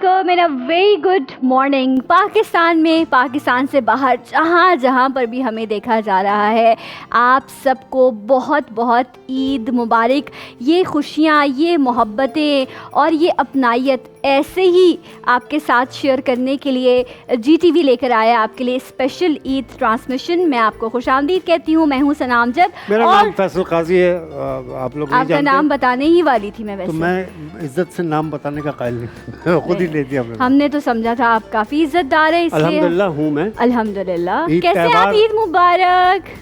मेरा very good morning. Pakistan में, पाकिस्तान से बाहर जहाँ जहाँ पर भी हमें देखा जा रहा है, आप सबको बहुत बहुत ईद मुबारक। ये खुशियाँ, ये मोहब्बतें और ये अपनायत ऐसे ही आपके साथ शेयर करने के लिए GTV लेकर आया आपके लिए स्पेशल ईद ट्रांसमिशन। मैं आपको खुशामदीद कहती हूँ। मैं हूँ सना अमजद। मेरा नाम फैसल काजी है। आप लोग आपका नाम बताने ही वाली थी मैं। वैसे तो मैं इज्जत से नाम बताने का कायल नहीं खुद ही ले दिया मैंने। हमने तो समझा था आप काफ़ी इज्जतदार है, इसलिए अल्हम्दुलिल्लाह हूँ मैं। अल्हम्दुलिल्लाह। ईद कैसे आप? ईद मुबारक।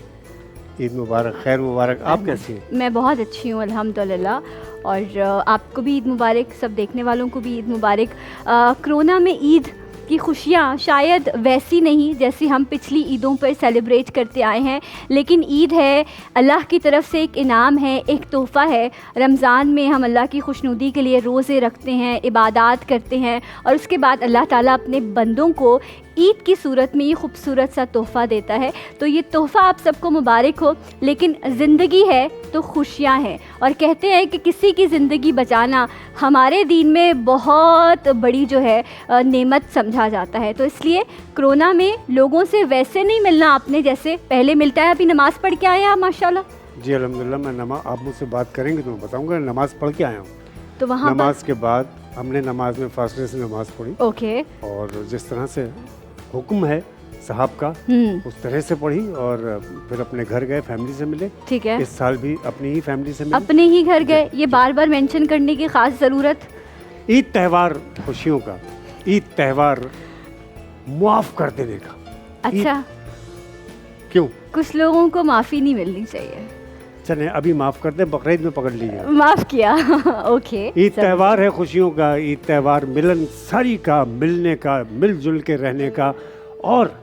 ईद मुबारक, खैर मुबारक। आप कैसी हैं? मैं बहुत अच्छी हूँ अल्हम्दुलिल्लाह। और आपको भी ईद मुबारक, सब देखने वालों को भी ईद मुबारक। कोरोना में ईद की खुशियाँ शायद वैसी नहीं जैसी हम पिछली ईदों पर सेलिब्रेट करते आए हैं, लेकिन ईद है, अल्लाह की तरफ से एक इनाम है, एक तोहफ़ा है। रमज़ान में हम अल्लाह की खुशनुदी के लिए रोज़े रखते हैं, इबादत करते हैं, और उसके बाद अल्लाह ताला अपने बंदों को ईद की सूरत में ये खूबसूरत सा तोहफ़ा देता है। तो ये तोहफ़ा आप सबको मुबारक हो। लेकिन ज़िंदगी है तो खुशियाँ हैं, और कहते हैं कि किसी की ज़िंदगी बचाना हमारे दीन में बहुत बड़ी जो है नेमत समझा जाता है। तो इसलिए कोरोना में लोगों से वैसे नहीं मिलना आपने जैसे पहले मिलता है। अभी नमाज़ पढ़ के आए हैं आप माशाल्लाह। जी अल्हम्दुलिल्लाह। मैं नमाज, आप मुझसे बात करेंगे तो मैं बताऊँगा। नमाज़ पढ़ के आया हूँ। तो वहाँ नमाज के बाद हमने नमाज में फासले से नमाज़ पढ़ी। ओके। और जिस तरह से हुक्म है साहब का उस तरह से पढ़ी, और फिर अपने घर गए, फैमिली से मिले। ठीक है। इस साल भी अपनी ही फैमिली से मिले, अपने ही घर गए। ये बार बार मेंशन करने की खास ज़रूरत? ईद त्यौहार खुशियों का, ईद त्यौहार माफ़ कर देने का। अच्छा, क्यों? कुछ लोगों को माफ़ी नहीं मिलनी चाहिए। चले अभी माफ़ कर दे, बकरीद में पकड़ लीजिए। माफ़ किया। ओके। ईद त्यौहार है खुशियों का, ईद त्यौहार मिलनसारी का, मिलने का, मिलजुल के रहने का। और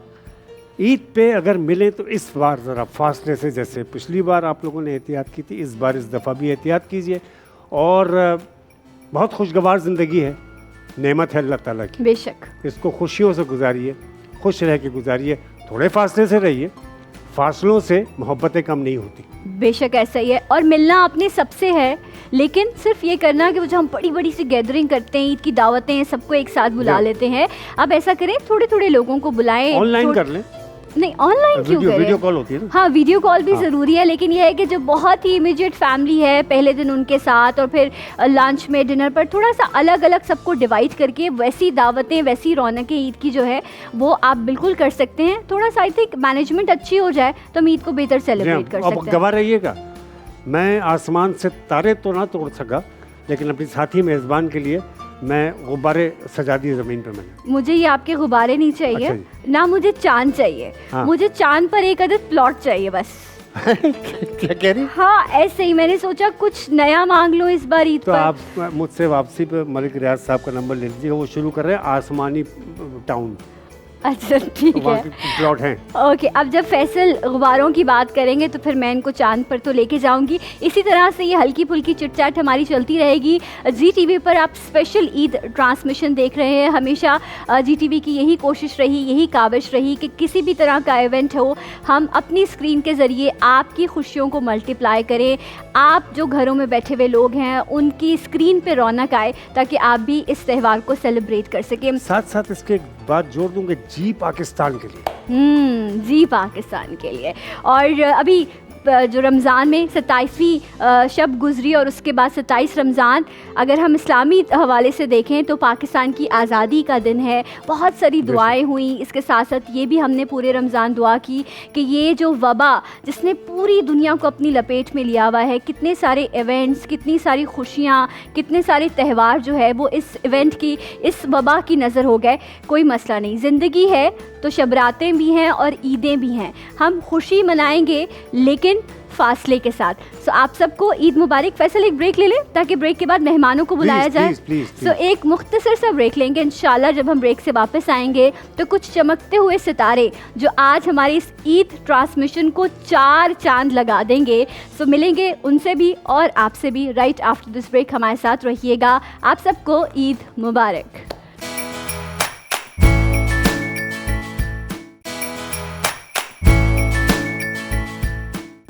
ईद पे अगर मिले तो इस बार ज़रा फासले से, जैसे पिछली बार आप लोगों ने एहतियात की थी, इस बार इस दफ़ा भी एहतियात कीजिए। और बहुत खुशगवार ज़िंदगी है, नेमत है अल्लाह ताला की, बेशक। इसको खुशियों से गुजारिए, खुश रह के गुजारिए। थोड़े फासले से रहिए, फासलों से मोहब्बतें कम नहीं होती। बेशक ऐसा ही है। और मिलना अपने सबसे है, लेकिन सिर्फ ये करना कि वो जो हम बड़ी बड़ी सी गैदरिंग करते हैं, ईद की दावतें, सबको एक साथ बुला लेते हैं, अब ऐसा करें थोड़े थोड़े लोगों को बुलाएं। ऑनलाइन कर लें। नहीं, ऑनलाइन क्यों करें? वीडियो कॉल होती है ना। हाँ, वीडियो कॉल भी ज़रूरी है, लेकिन यह है कि जो बहुत ही इमीडिएट फैमिली है, पहले दिन उनके साथ, और फिर लंच में, डिनर पर थोड़ा सा अलग अलग सबको डिवाइड करके वैसी दावतें, वैसी रौनकें ईद की जो है वो आप बिल्कुल कर सकते हैं। थोड़ा सा आई थिंक मैनेजमेंट अच्छी हो जाए तो हम ईद को बेहतर सेलिब्रेट कर सकते हैं। अब गवाह रहिएगा, मैं आसमान से तारे तो ना तोड़ सका, लेकिन अपनी साथी मेज़बान के लिए मैं गुब्बारे सजा दिए ज़मीन पे मैंने। मुझे ये आपके गुब्बारे नहीं चाहिए। अच्छा ना मुझे चांद चाहिए। हाँ। मुझे चांद पर एक अदद प्लॉट चाहिए बस। क्या कह रही? हाँ, ऐसे ही मैंने सोचा कुछ नया मांग लो इस बार ईद तो पर। आप मुझसे वापसी पे मलिक रियाज साहब का नंबर ले लीजिए, वो शुरू कर रहे हैं आसमानी टाउन। अच्छा, ठीक है। वहाँ के प्लॉट हैं। ओके, अब जब फैसल गुब्बारों की बात करेंगे तो फिर मैं इनको चांद पर तो लेके जाऊंगी। इसी तरह से ये हल्की फुल्की चिटचाट हमारी चलती रहेगी। GTV पर आप स्पेशल ईद ट्रांसमिशन देख रहे हैं। हमेशा GTV की यही कोशिश रही, यही काविश रही कि किसी भी तरह का इवेंट हो, हम अपनी स्क्रीन के ज़रिए आपकी खुशियों को मल्टीप्लाई करें। आप जो घरों में बैठे हुए लोग हैं उनकी स्क्रीन पर रौनक आए, ताकि आप भी इस त्यौहार को सेलिब्रेट कर सकें। साथ साथ इसके एक बात जोड़ दूंगे, जी पाकिस्तान के लिए। जी पाकिस्तान के लिए। और अभी जो रमज़ान में 27वीं शब गुज़री और उसके बाद 27 रमज़ान, अगर हम इस्लामी हवाले से देखें तो पाकिस्तान की आज़ादी का दिन है। बहुत सारी दुआएं हुई, इसके साथ साथ ये भी हमने पूरे रमज़ान दुआ की कि ये जो वबा जिसने पूरी दुनिया को अपनी लपेट में लिया हुआ है, कितने सारे इवेंट्स, कितनी सारी खुशियाँ, कितने सारे त्यौहार जो है वो इस इवेंट की, इस वबा की नज़र हो गए। कोई मसला नहीं, ज़िंदगी है तो शबरातें भी हैं और ईदें भी हैं। हम खुशी मनाएंगे लेकिन फासले के साथ। सो आप सबको ईद मुबारक। फैसल एक ब्रेक ले लें ताकि ब्रेक के बाद मेहमानों को बुलाया जाए। सो एक मुख्तसर सा ब्रेक लेंगे। इंशाल्लाह जब हम ब्रेक से वापस आएंगे तो कुछ चमकते हुए सितारे जो आज हमारी इस ईद ट्रांसमिशन को 4 चांद लगा देंगे, सो मिलेंगे उनसे भी और आपसे भी राइट आफ्टर दिस ब्रेक। हमारे साथ रहिएगा। आप सबको ईद मुबारक।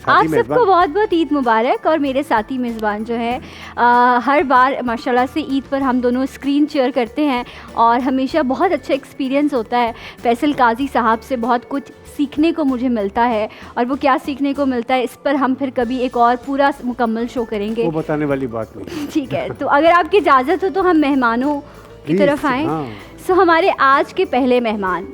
आप सबको बहुत बहुत ईद मुबारक। और मेरे साथी मेज़बान जो है हर बार माशाल्लाह से ईद पर हम दोनों स्क्रीन शेयर करते हैं और हमेशा बहुत अच्छा एक्सपीरियंस होता है। फैसल काजी साहब से बहुत कुछ सीखने को मुझे मिलता है और वो क्या सीखने को मिलता है इस पर हम फिर कभी एक और पूरा मुकम्मल शो करेंगे, वो बताने वाली बात नहीं। ठीक है, तो अगर आपकी इजाज़त हो तो हम मेहमानों की तरफ आएँ। हाँ। सो हमारे आज के पहले मेहमान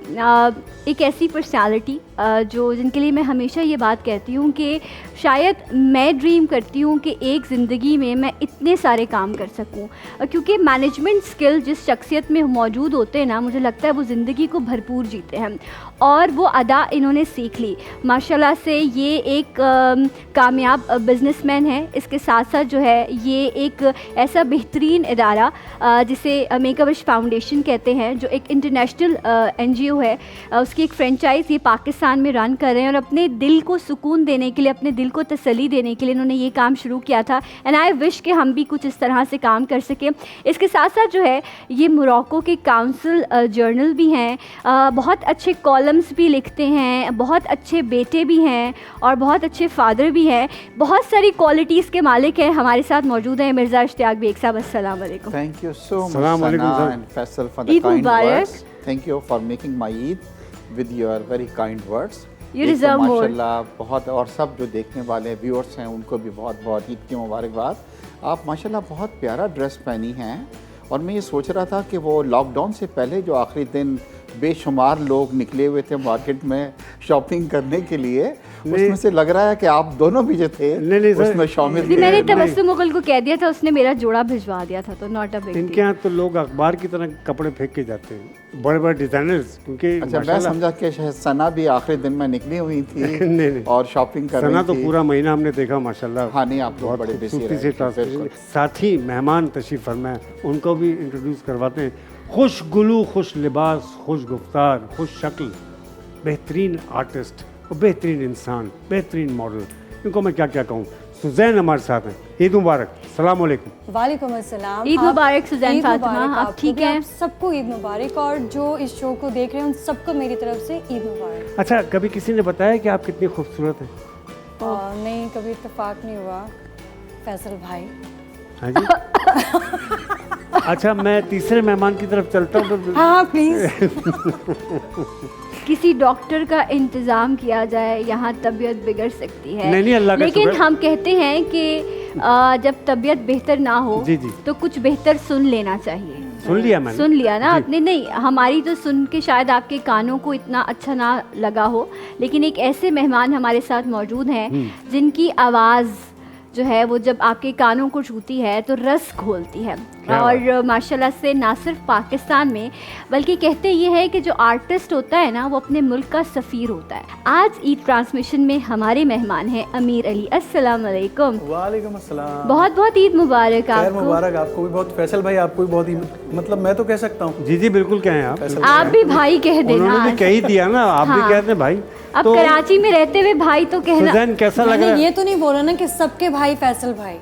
एक ऐसी पर्सनालिटी जो जिनके लिए मैं हमेशा ये बात कहती हूँ कि शायद मैं ड्रीम करती हूँ कि एक ज़िंदगी में मैं इतने सारे काम कर सकूँ, क्योंकि मैनेजमेंट स्किल जिस शख्सियत में मौजूद होते हैं ना, मुझे लगता है वो ज़िंदगी को भरपूर जीते हैं और वो अदा इन्होंने सीख ली माशाल्लाह से। ये एक कामयाब बिजनेसमैन है, इसके साथ साथ जो है ये एक ऐसा बेहतरीन इदारा जिसे मेक अ विश फाउंडेशन कहते हैं, जो एक इंटरनेशनल NGO है, उसकी एक फ्रेंचाइज ये पाकिस्तान में रन कर रहे हैं और अपने दिल को सुकून देने के लिए, अपने दिल को तसल्ली देने के लिए इन्होंने ये काम शुरू किया था। एंड आई विश कि हम भी कुछ इस तरह से काम कर सकें। इसके साथ साथ जो है ये मोरक्को के काउंसिल जर्नल भी हैं, बहुत अच्छे कॉलम्स भी लिखते हैं, बहुत अच्छे बेटे भी हैं और बहुत अच्छे फादर भी हैं, बहुत सारी क्वालिटीज़ के मालिक हैं। हमारे साथ मौजूद हैं मिर्ज़ा इश्तियाक बेग साहब। अस्सलाम वालेकुम। Thank you so much, Assalamu alaikum, Sana sir. and Faisal, for the Eid kind Mubarak. words. Thank you for making my Eid with your very kind words. You एक तो deserve more. माशाल्लाह बहुत, और सब जो देखने वाले व्यूअर्स हैं उनको भी बहुत बहुत ईद की मुबारकबाद। आप माशाल्लाह बहुत प्यारा ड्रेस पहनी हैं और मैं ये सोच रहा था कि वो लॉकडाउन से पहले जो आखिरी दिन बेशुमार लोग निकले हुए थे मार्केट में शॉपिंग करने के लिए, उसमें से लग रहा है कि आप दोनों भी जो थे नहीं, सर, उसमें शामिल जी, थे। मैंने तबस्सुम मुगल को कह दिया था, उसने मेरा जोड़ा भिजवा दिया था, तो नॉट अ बिग इनके यहाँ तो लोग अखबार की तरह कपड़े फेंक के जाते हैं, बड़े बड़े डिजाइनर्स, क्योंकि अच्छा, मैं माशाल्लाह- समझा कि सना भी आखिरी दिन में निकली हुई थी नहीं। और शॉपिंग कर सना रही तो थी। पूरा महीना हमने देखा माशाल्लाह। हाँ नहीं, आप लोग बहुत बड़े बिजी खूबसूरती रहे से थे, ट्रांसलेशन। बिल्कुल। साथ ही मेहमान तशरीफ फरमाए, उनको भी इंट्रोड्यूस करवाते हैं। खुश गुलू, खुश लिबास, खुश गुफ्तार, खुश शक्ल, बेहतरीन आर्टिस्ट और बेहतरीन इंसान, बेहतरीन मॉडल, इनको मैं क्या क्या कहूँ। सुजैन हमारे साथ हैं। ईद मुबारक। सलाम अलैकुम। वालेकुम अस्सलाम। ईद मुबारक सुजैन ईद फातिमा, मुबारक आप आपको ठीक भी, हैं? आप सबको ईद मुबारक और जो इस शो को देख रहे हैं उन सबको मेरी तरफ से ईद मुबारक। अच्छा, कभी किसी ने बताया कि आप कितनी खूबसूरत हैं? नहीं, कभी इत्तेफाक नहीं हुआ फैसल भाई। हाँ जी। अच्छा, मैं तीसरे मेहमान की तरफ चलता हूँ तो हाँ प्लीज़। किसी डॉक्टर का इंतज़ाम किया जाए, यहाँ तबीयत बिगड़ सकती है। नहीं, अल्लाह का लेकिन शुक्र। हम कहते हैं कि जब तबीयत बेहतर ना हो जी, जी। तो कुछ बेहतर सुन लेना चाहिए। सुन लिया मैंने। सुन लिया ना जी। आपने? नहीं, हमारी तो सुन के शायद आपके कानों को इतना अच्छा ना लगा हो, लेकिन एक ऐसे मेहमान हमारे साथ मौजूद हैं जिनकी आवाज़ जो है वो जब आपके कानों को छूती है तो रस घोलती है। क्या और माशाल्लाह से ना सिर्फ पाकिस्तान में बल्कि कहते ये है कि जो आर्टिस्ट होता है ना वो अपने मुल्क का सफ़ीर होता है। आज ईद ट्रांसमिशन में हमारे मेहमान हैं अमीर अली। अस्सलाम वालेकुम। वालेकुम अस्सलाम। बहुत बहुत ईद मुबारक खैर आपको। मुबारक आपको भी बहुत। फैसल भाई आपको भी बहुत मतलब मैं तो कह सकता हूँ। जी जी बिल्कुल कहें आप। फैसल आप भी भाई कह देना। उन्होंने भी कह ही दिया ना, आप भी हाँ। कहते हैं भाई। अब तो कराची में रहते हुए भाई तो कहना। सुजैन कैसा लग रहा मैंने है? ये तो नहीं बोला ना कि सबके भाई फैसल भाई,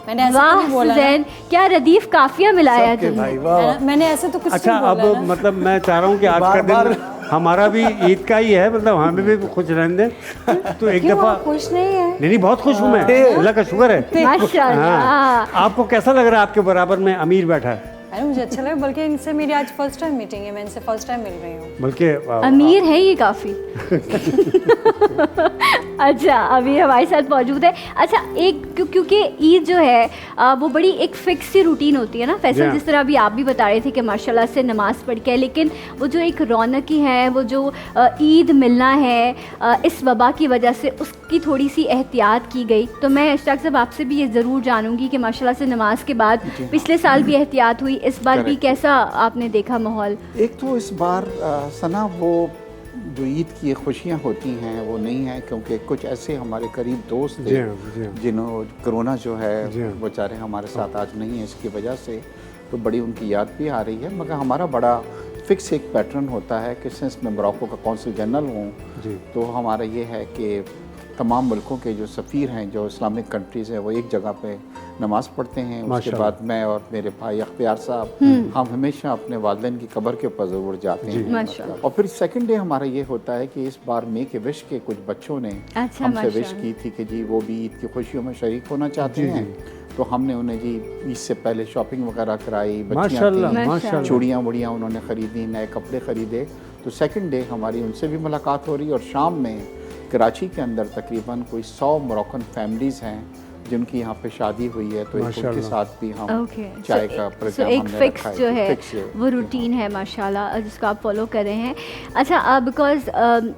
मैंने ऐसा तो वाह नहीं बोला ना। सुजैन, क्या रदीफ काफिया मिलाया सबके भाई, तुमने। वाह वाह। मैंने ऐसे तो कुछ अच्छा, नहीं अब बोला ना। मतलब मैं चाह रहा हूँ कि आज का बार-बार- दिन हमारा भी ईद का ही है, मतलब हमें भी खुश रहने दें। तो एक क्यों दफा आप खुश नहीं है? नहीं बहुत खुश हूँ मैं, अल्लाह का शुक्र है। माशाल्लाह। हाँ। आपको कैसा लग रहा है आपके बराबर में अमीर बैठा है? अरे मुझे अच्छा लगा, बल्कि इनसे मेरी आज फर्स्ट टाइम मीटिंग है, मैं इनसे फर्स्ट टाइम मिल रही हूँ। बल्कि अमीर है ये काफी। अच्छा, अमीर हमारे साथ मौजूद है। अच्छा, एक क्योंकि ईद जो है वो बड़ी एक फिक्स सी रूटीन होती है ना फैसल, Yeah. जिस तरह अभी आप भी बता रहे थे कि माशाल्लाह से नमाज पढ़ के, लेकिन वो जो एक रौनक ही है, वो जो ईद मिलना है, इस वबा की वजह से उसकी थोड़ी सी एहतियात की गई। तो मैं इश्तियाक साहब आपसे भी ये ज़रूर जानूंगी कि माशाल्लाह से नमाज के बाद पिछले साल भी एहतियात हुई, इस बार भी Correct. कैसा आपने देखा माहौल? एक तो इस बार सना वो जो ईद की खुशियाँ होती हैं वो नहीं है, क्योंकि कुछ ऐसे हमारे करीब दोस्त जी थे हाँ, जी हाँ। जिन्हों कोरोना जो जी है हाँ। बेचारे हमारे साथ आज नहीं है, इसकी वजह से तो बड़ी उनकी याद भी आ रही है। मगर हमारा बड़ा फिक्स एक पैटर्न होता है कि सिंस मैं मोरक्को का कौंसल जनरल हूँ, जी। तो हमारा ये है कि तमाम मुल्कों के जो सफ़ीर हैं, जो इस्लामिक कंट्रीज़ हैं, वो एक जगह पे नमाज़ पढ़ते हैं। उसके माशाल्लाह। बाद मैं और मेरे भाई अख्तियार साहब हम हमेशा अपने वालिदैन की कब्र के ऊपर ज़रूर जाते हैं। माशाल्लाह। और फिर सेकंड डे हमारा ये होता है कि इस बार मेक ए विश के कुछ बच्चों ने अच्छा, हमसे विश माशाल्लाह। की थी कि जी वो भी ईद की खुशियों में शरीक होना चाहते हैं। तो हमने उन्हें जी ईद से पहले शॉपिंग वगैरह कराई, बच्चियाँ माशाल्लाह थीं, माशाल्लाह। चूड़ियाँ वुड़ियाँ उन्होंने ख़रीदी, नए कपड़े ख़रीदे। तो सेकंड डे हमारी उनसे भी मुलाकात हो रही है। और शाम में कराची के अंदर तकरीबन कोई 100 मोरक्कन फैमिलीज़ हैं जिनकी यहाँ पे शादी हुई है। तो एक उनके माशाल्लाह। साथ भी हम ओके, चाय का प्रोग्राम एक हमने फिक्स रखा है। जो है फिक्स वो रूटीन है माशाल्लाह, जिसको आप फॉलो कर रहे हैं। अच्छा, बिकॉज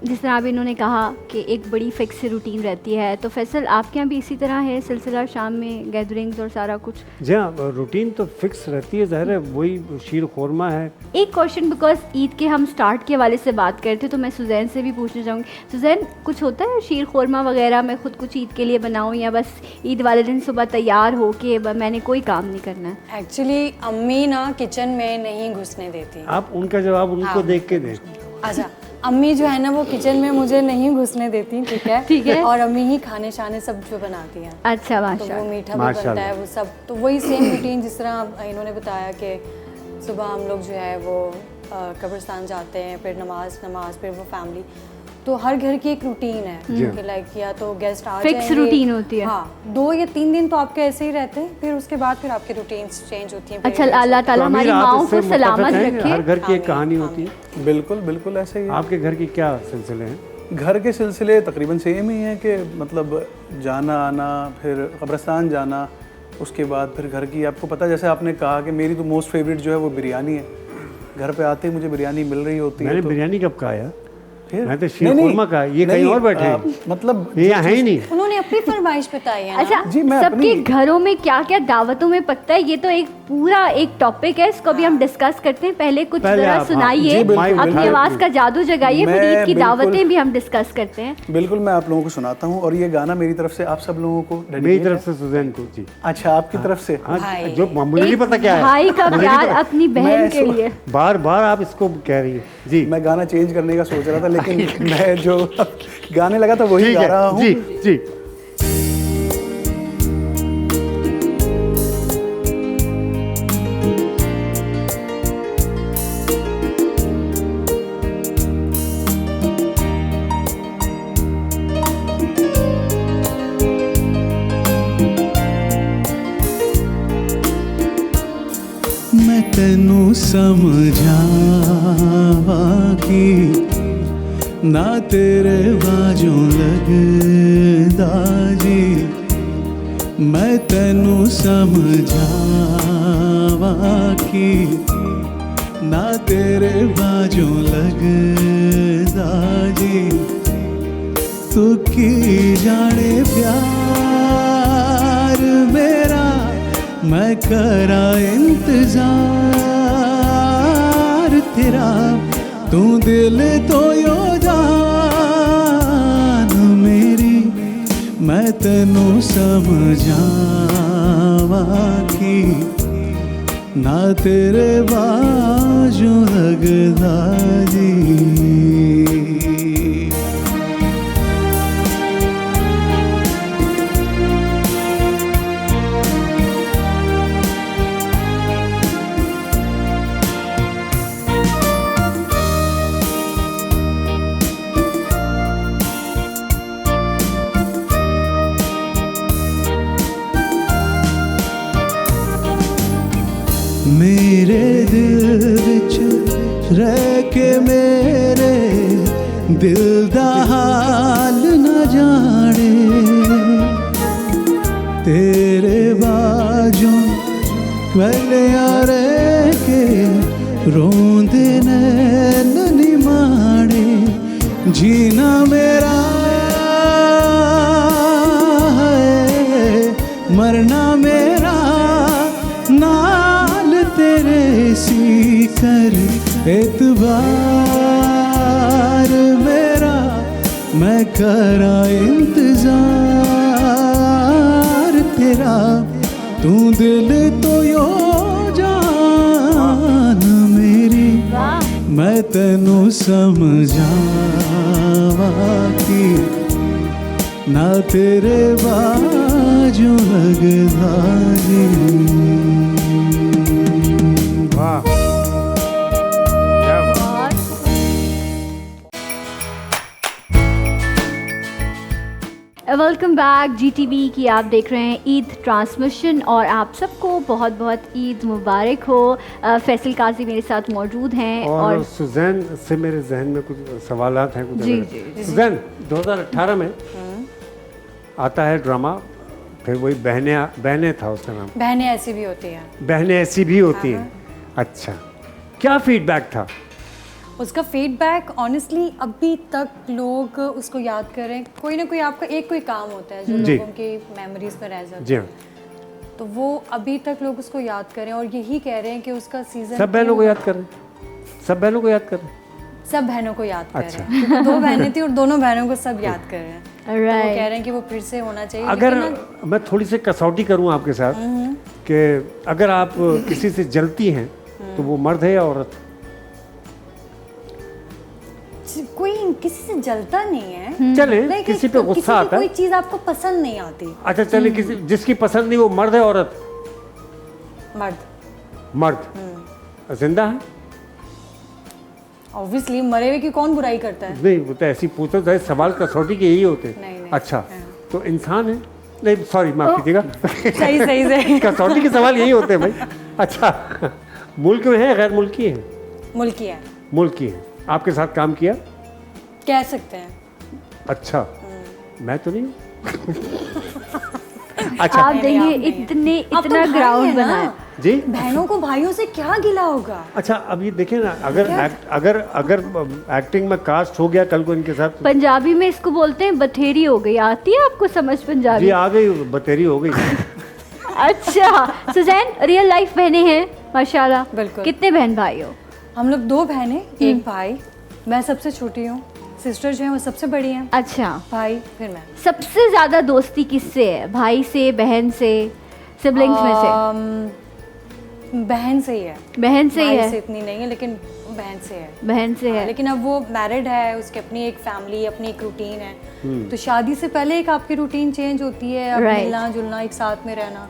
जिस तरह अभी इन्होंने कहा कि एक बड़ी फिक्स रूटीन रहती है, तो फैसल आपके यहाँ भी इसी तरह है सिलसिला, शाम में गैदरिंग्स और सारा कुछ? जी हाँ, रूटीन तो फिक्स रहती है, ज़ाहिर है वही शीर खुरमा है। एक क्वेश्चन, बिकॉज ईद के हम स्टार्ट के हवाले से बात कर रहे थे, तो मैं सुजैन से भी पूछना चाहूँगी। सुजैन, कुछ होता है शीर खुरमा वगैरह मैं खुद कुछ ईद के लिए बनाऊँ, या बस ईद वाले दिन सुबह तैयार हो के मैंने कोई काम नहीं करना है? एक्चुअली अम्मी ना किचन में नहीं घुसने देती। आप उनका जवाब उनको हाँ। देख के दें। अच्छा, अम्मी जो है ना वो किचन में मुझे नहीं घुसने देती, ठीक है? ठीक है। और अम्मी ही खाने शाने सब जो बनाती हैं। अच्छा, तो वो माशाल्लाह। मीठा भी बनता माशाल्लाह। है, वो सब तो वही सेम रूटीन जिस तरह इन्होंने बताया कि सुबह हम लोग जो है वो कब्रिस्तान जाते हैं, फिर नमाज फिर वो फैमिली। तो हर घर की एक रूटीन है कि लाइक या तो गेस्ट आ Fix जाएंगे। routine होती है। हाँ, 2 या 3 दिन तो आपके ऐसे ही रहते हैं, फिर उसके बाद फिर आपकी रूटीन्स चेंज होती हैं। फिर अच्छा, अल्लाह तो ताला हमारी अमीर, आप माओं इससे को सलामत मुत्तफ़िक़ हैं? रखे। हर घर की एक आमीन, कहानी आमीन। होती है। बिल्कुल बिल्कुल ऐसे ही है। आपके घर की क्या सिलसिले हैं? घर के सिलसिले तकरीबन सेम ही हैं कि मतलब जाना आना, फिर कब्रिस्तान जाना, उसके बाद फिर घर की, आपको पता है जैसे आपने कहा कि मेरी तो मोस्ट फेवरेट जो है वो बिरयानी है। घर पे आते ही मुझे बिरयानी मिल रही होती है। मैंने तो बिरयानी कब कहा यार? फिर मैं तो शीर खुरमा का, ये कहीं और बैठे हैं। मतलब ये यहाँ है ही नहीं। उन्होंने अपनी फरमाइश बताई है ना। अच्छा, जी, मैं सबके अपनी- घरों में क्या क्या दावतों में पकता है, ये तो एक पूरा एक टॉपिक है, इसको भी हम डिस्कस करते हैं। पहले कुछ पहले जरा आप, हाँ। सुनाइए, जी, बिल्कुल, अपनी बिल्कुल। आवाज़ का जादू जगाइए, फिर मैं ईद की बिल्कुल- दावतें भी हम डिस्कस करते हैं। बिल्कुल, मैं आप लोगों को सुनाता हूँ। और ये गाना मेरी तरफ से आप सब लोगों को मेरी डेडिकेट तरफ से सुजैन को जी। है। अच्छा, आपकी तरफ से। हाँ, भाई। जो मुझे नहीं एक पता क्या है। भाई का मुझे नहीं प्यार पता। अपनी बहन मैं के लिए। बार बार आप इसको कह रही है जी। मैं गाना चेंज करने का सोच रहा था, लेकिन मैं जो गाने लगा था वही ठीक गा रहा है हूँ। जी जी। मैं तेनू समझावा कि ना तेरे बाजों लगदा जी। मैं तेनू समझावा कि ना तेरे बाजों लगदा जी। तू की जाने प्यार मेरा, मैं करा इंतजार तेरा। तू दिल तो यो जान मेरी, मैं तेनू समझावा कि ना तेरे बाजू लगदा जी। मेरे दिल विच रह के मेरे दिल दा हाल न जाने। तेरे बाजों कलिया रह के रोंदे नैन नी माड़े। जीना मेरा है, मरना मेरा नाल तेरे सी कर एतबार मेरा। मैं करा इंतजार तेरा। तू दिल तो यो जान मेरी, मैं तेनू समझावा कि ना तेरे बाजू लगदा जी। वाह, क्या बात। वेलकम बैक GTV की आप देख रहे हैं ईद ट्रांसमिशन और आप सबको बहुत बहुत ईद मुबारक हो। फैसल काजी मेरे साथ मौजूद हैं और सुजैन से मेरे जहन में कुछ सवालात हैं। कुछ जी, अगर- जी। सुजैन 2018 में आता है ड्रामा, फिर वही बहनें था उसका नाम, बहनें ऐसी भी होती हैं। बहनें ऐसी भी होती हैं। अच्छा, क्या फीडबैक था? उसका फीडबैक ऑनेस्टली अभी तक लोग उसको याद कर रहे हैं। कोई ना कोई आपका एक कोई काम होता है जो जी। लोगों की मेमोरीज में रह जाता जी है, हाँ, तो वो अभी तक लोग उसको याद कर रहे हैं और यही कह रहे हैं कि उसका सीजन सब बहनों को याद कर रहे हैं, सब बहनों को याद कर रहे हैं। सब बहनों को याद कर अच्छा। रहे हैं, क्योंकि 2 बहनें थी और दोनों बहनों को सब याद कर रहे हैं। तो वो राइट। कह रहे हैं कि वो फिर से होना चाहिए। अगर लेकिन ना- मैं थोड़ी सी कसौटी करूं आपके साथ कि अगर आप किसी से जलती हैं तो वो मर्द है या औरत? कोई किसी से जलता नहीं है। चले Like किसी पे किसी गुस्सा की आता कोई है। चीज़ आपको पसंद नहीं आती। अच्छा चले किसी जिसकी पसंद नहीं, वो मर्द है औरत? मर्द मर्द जिंदा है? ऑब्वियसली मरे हुए की कौन बुराई करता है। नहीं, वो तो ऐसी पूछो तो सवाल कसौटी के यही होते नहीं, हैं। नहीं। अच्छा, हाँ। तो इंसान है? नहीं सॉरी, माफ कीजिएगा। सही सही सही। कसौटी के सवाल यही होते हैं भाई। अच्छा, मुल्क में है, गैर मुल्की है? मुल्की है, मुल्की है। आपके साथ काम किया? कह सकते हैं। अच्छा, मैं तो नहीं हूँ। अच्छा आप देखिए नहीं, आप इतने आप तो इतना भाई ग्राउंड हैं ना। बना है। जी। बहनों को भाइयों से क्या गिला होगा। अच्छा, अब ये देखिए ना, अगर एक्टिंग में कास्ट हो गया कल को इनके साथ, पंजाबी में इसको बोलते हैं बथेरी हो गई। आती है आपको समझ जी पंजाबी? आ गई, बतेरी हो गई। अच्छा सुजैन, रियल लाइफ बहनें हैं माशाल्लाह। बिल्कुल। कितने बहन भाई हो? हम लोग 2 बहनें, एक भाई। मैं सबसे छोटी हूँ, सिस्टर जो है वो सबसे बड़ी हैं, अच्छा, भाई फिर मैं। सबसे ज्यादा दोस्ती किससे है? भाई से, बहन से, सिबलिंग्स में बहन से ही है। से? बहन से ही भाई से है। इतनी नहीं है, लेकिन बहन से है। बहन से है। लेकिन अब वो मैरिड है, उसकी अपनी एक फैमिली, अपनी एक रूटीन है। तो शादी से पहले एक आपकी रूटीन चेंज होती है, अब Right. मिलना जुलना, एक साथ में रहना,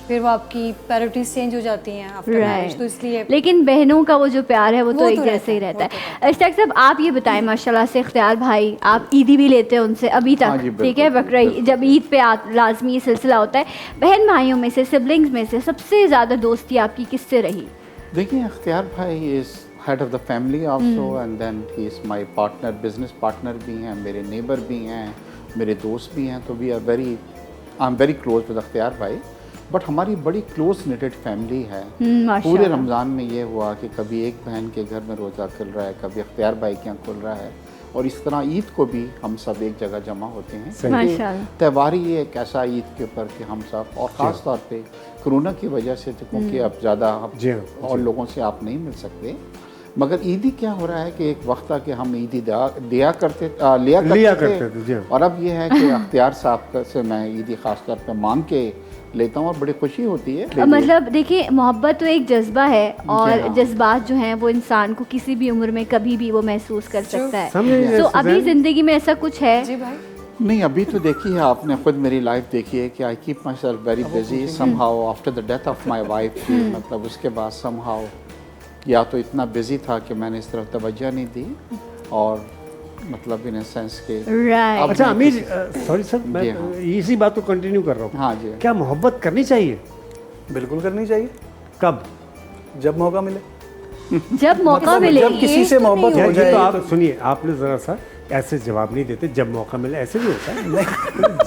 फिर वो आपकी प्रायोरिटीज चेंज हो जाती हैं आफ्टर मैरिज। तो इसलिए लेकिन बहनों का वो जो प्यार है वो तो वो एक तो जैसे ही रहता रहता है, है। इश्ताक साहब, आप ये बताएं माशाल्लाह से इख्तियार भाई, आप ईदी भी लेते हैं उनसे अभी हाँ तक, जी, ठीक है? बिल्कुल, बकरा ईद जब ईद पे लाजमी ये सिलसिला होता है, बहन भाइयों में से, सिबलिंग्स में से सबसे ज़्यादा दोस्ती आपकी किससे रही? देखिए, अख्तियार भाई is head of the family also, and then he is my partner, business partner भी हैं, मेरे नेबर भी हैं, मेरे दोस्त भी हैं। तो आई एम वेरी क्लोज विद अख्तियार भाई। बट हमारी बड़ी क्लोज निटेड फैमिली है। पूरे माशाल्लाह। रमज़ान में ये हुआ कि कभी एक बहन के घर में रोज़ा खुल रहा है, कभी अख्तियार भाई के यहाँ खुल रहा है, और इस तरह ईद को भी हम सब एक जगह जमा होते हैं। सही। क्योंकि माशाल्लाह। त्यौहार ही एक ऐसा ईद के ऊपर कि हम सब, और ख़ास तौर पे कोरोना की वजह से, तो क्योंकि अब ज़्यादा जी हाँ, और लोगों से आप नहीं मिल सकते, मगर ईदी क्या हो रहा है कि एक वक्त था कि हम ईदी लिया करते थे, जी हाँ। और अब ये है कि अख्तियार साहब से मैं ईदी ख़ास तौर पे मांग के लेता हूँ और बड़ी खुशी होती है। मतलब देखिए, मोहब्बत तो एक जज्बा है और हाँ। जज्बात जो हैं वो इंसान को किसी भी उम्र में कभी भी वो महसूस कर सकता है। समझ रहे हैं, तो अभी सुजैन? ज़िंदगी में ऐसा कुछ है? जी भाई, नहीं, अभी तो देखिए, आपने खुद मेरी लाइफ देखी है कि I keep my self very busy somehow after the death of my wife. मतलब उसके बाद समहाउ या तो इतना बिजी था कि मैंने इस तरफ तवज्जो नहीं दी, और मतलब इन सेंस के राइट। अच्छा अमीर, सॉरी सर, मैं जी हाँ। इसी बात को कंटिन्यू कर रहा हूँ। हाँ जी। क्या मोहब्बत करनी चाहिए? बिल्कुल करनी चाहिए, कब? जब मौका मिले। जब मौका मतलब मिले। जब किसी से मोहब्बत यार हो ये जाए तो आप सुनिए, आपने ज़रा सा ऐसे जवाब नहीं देते, जब मौका मिले, ऐसे नहीं होता है।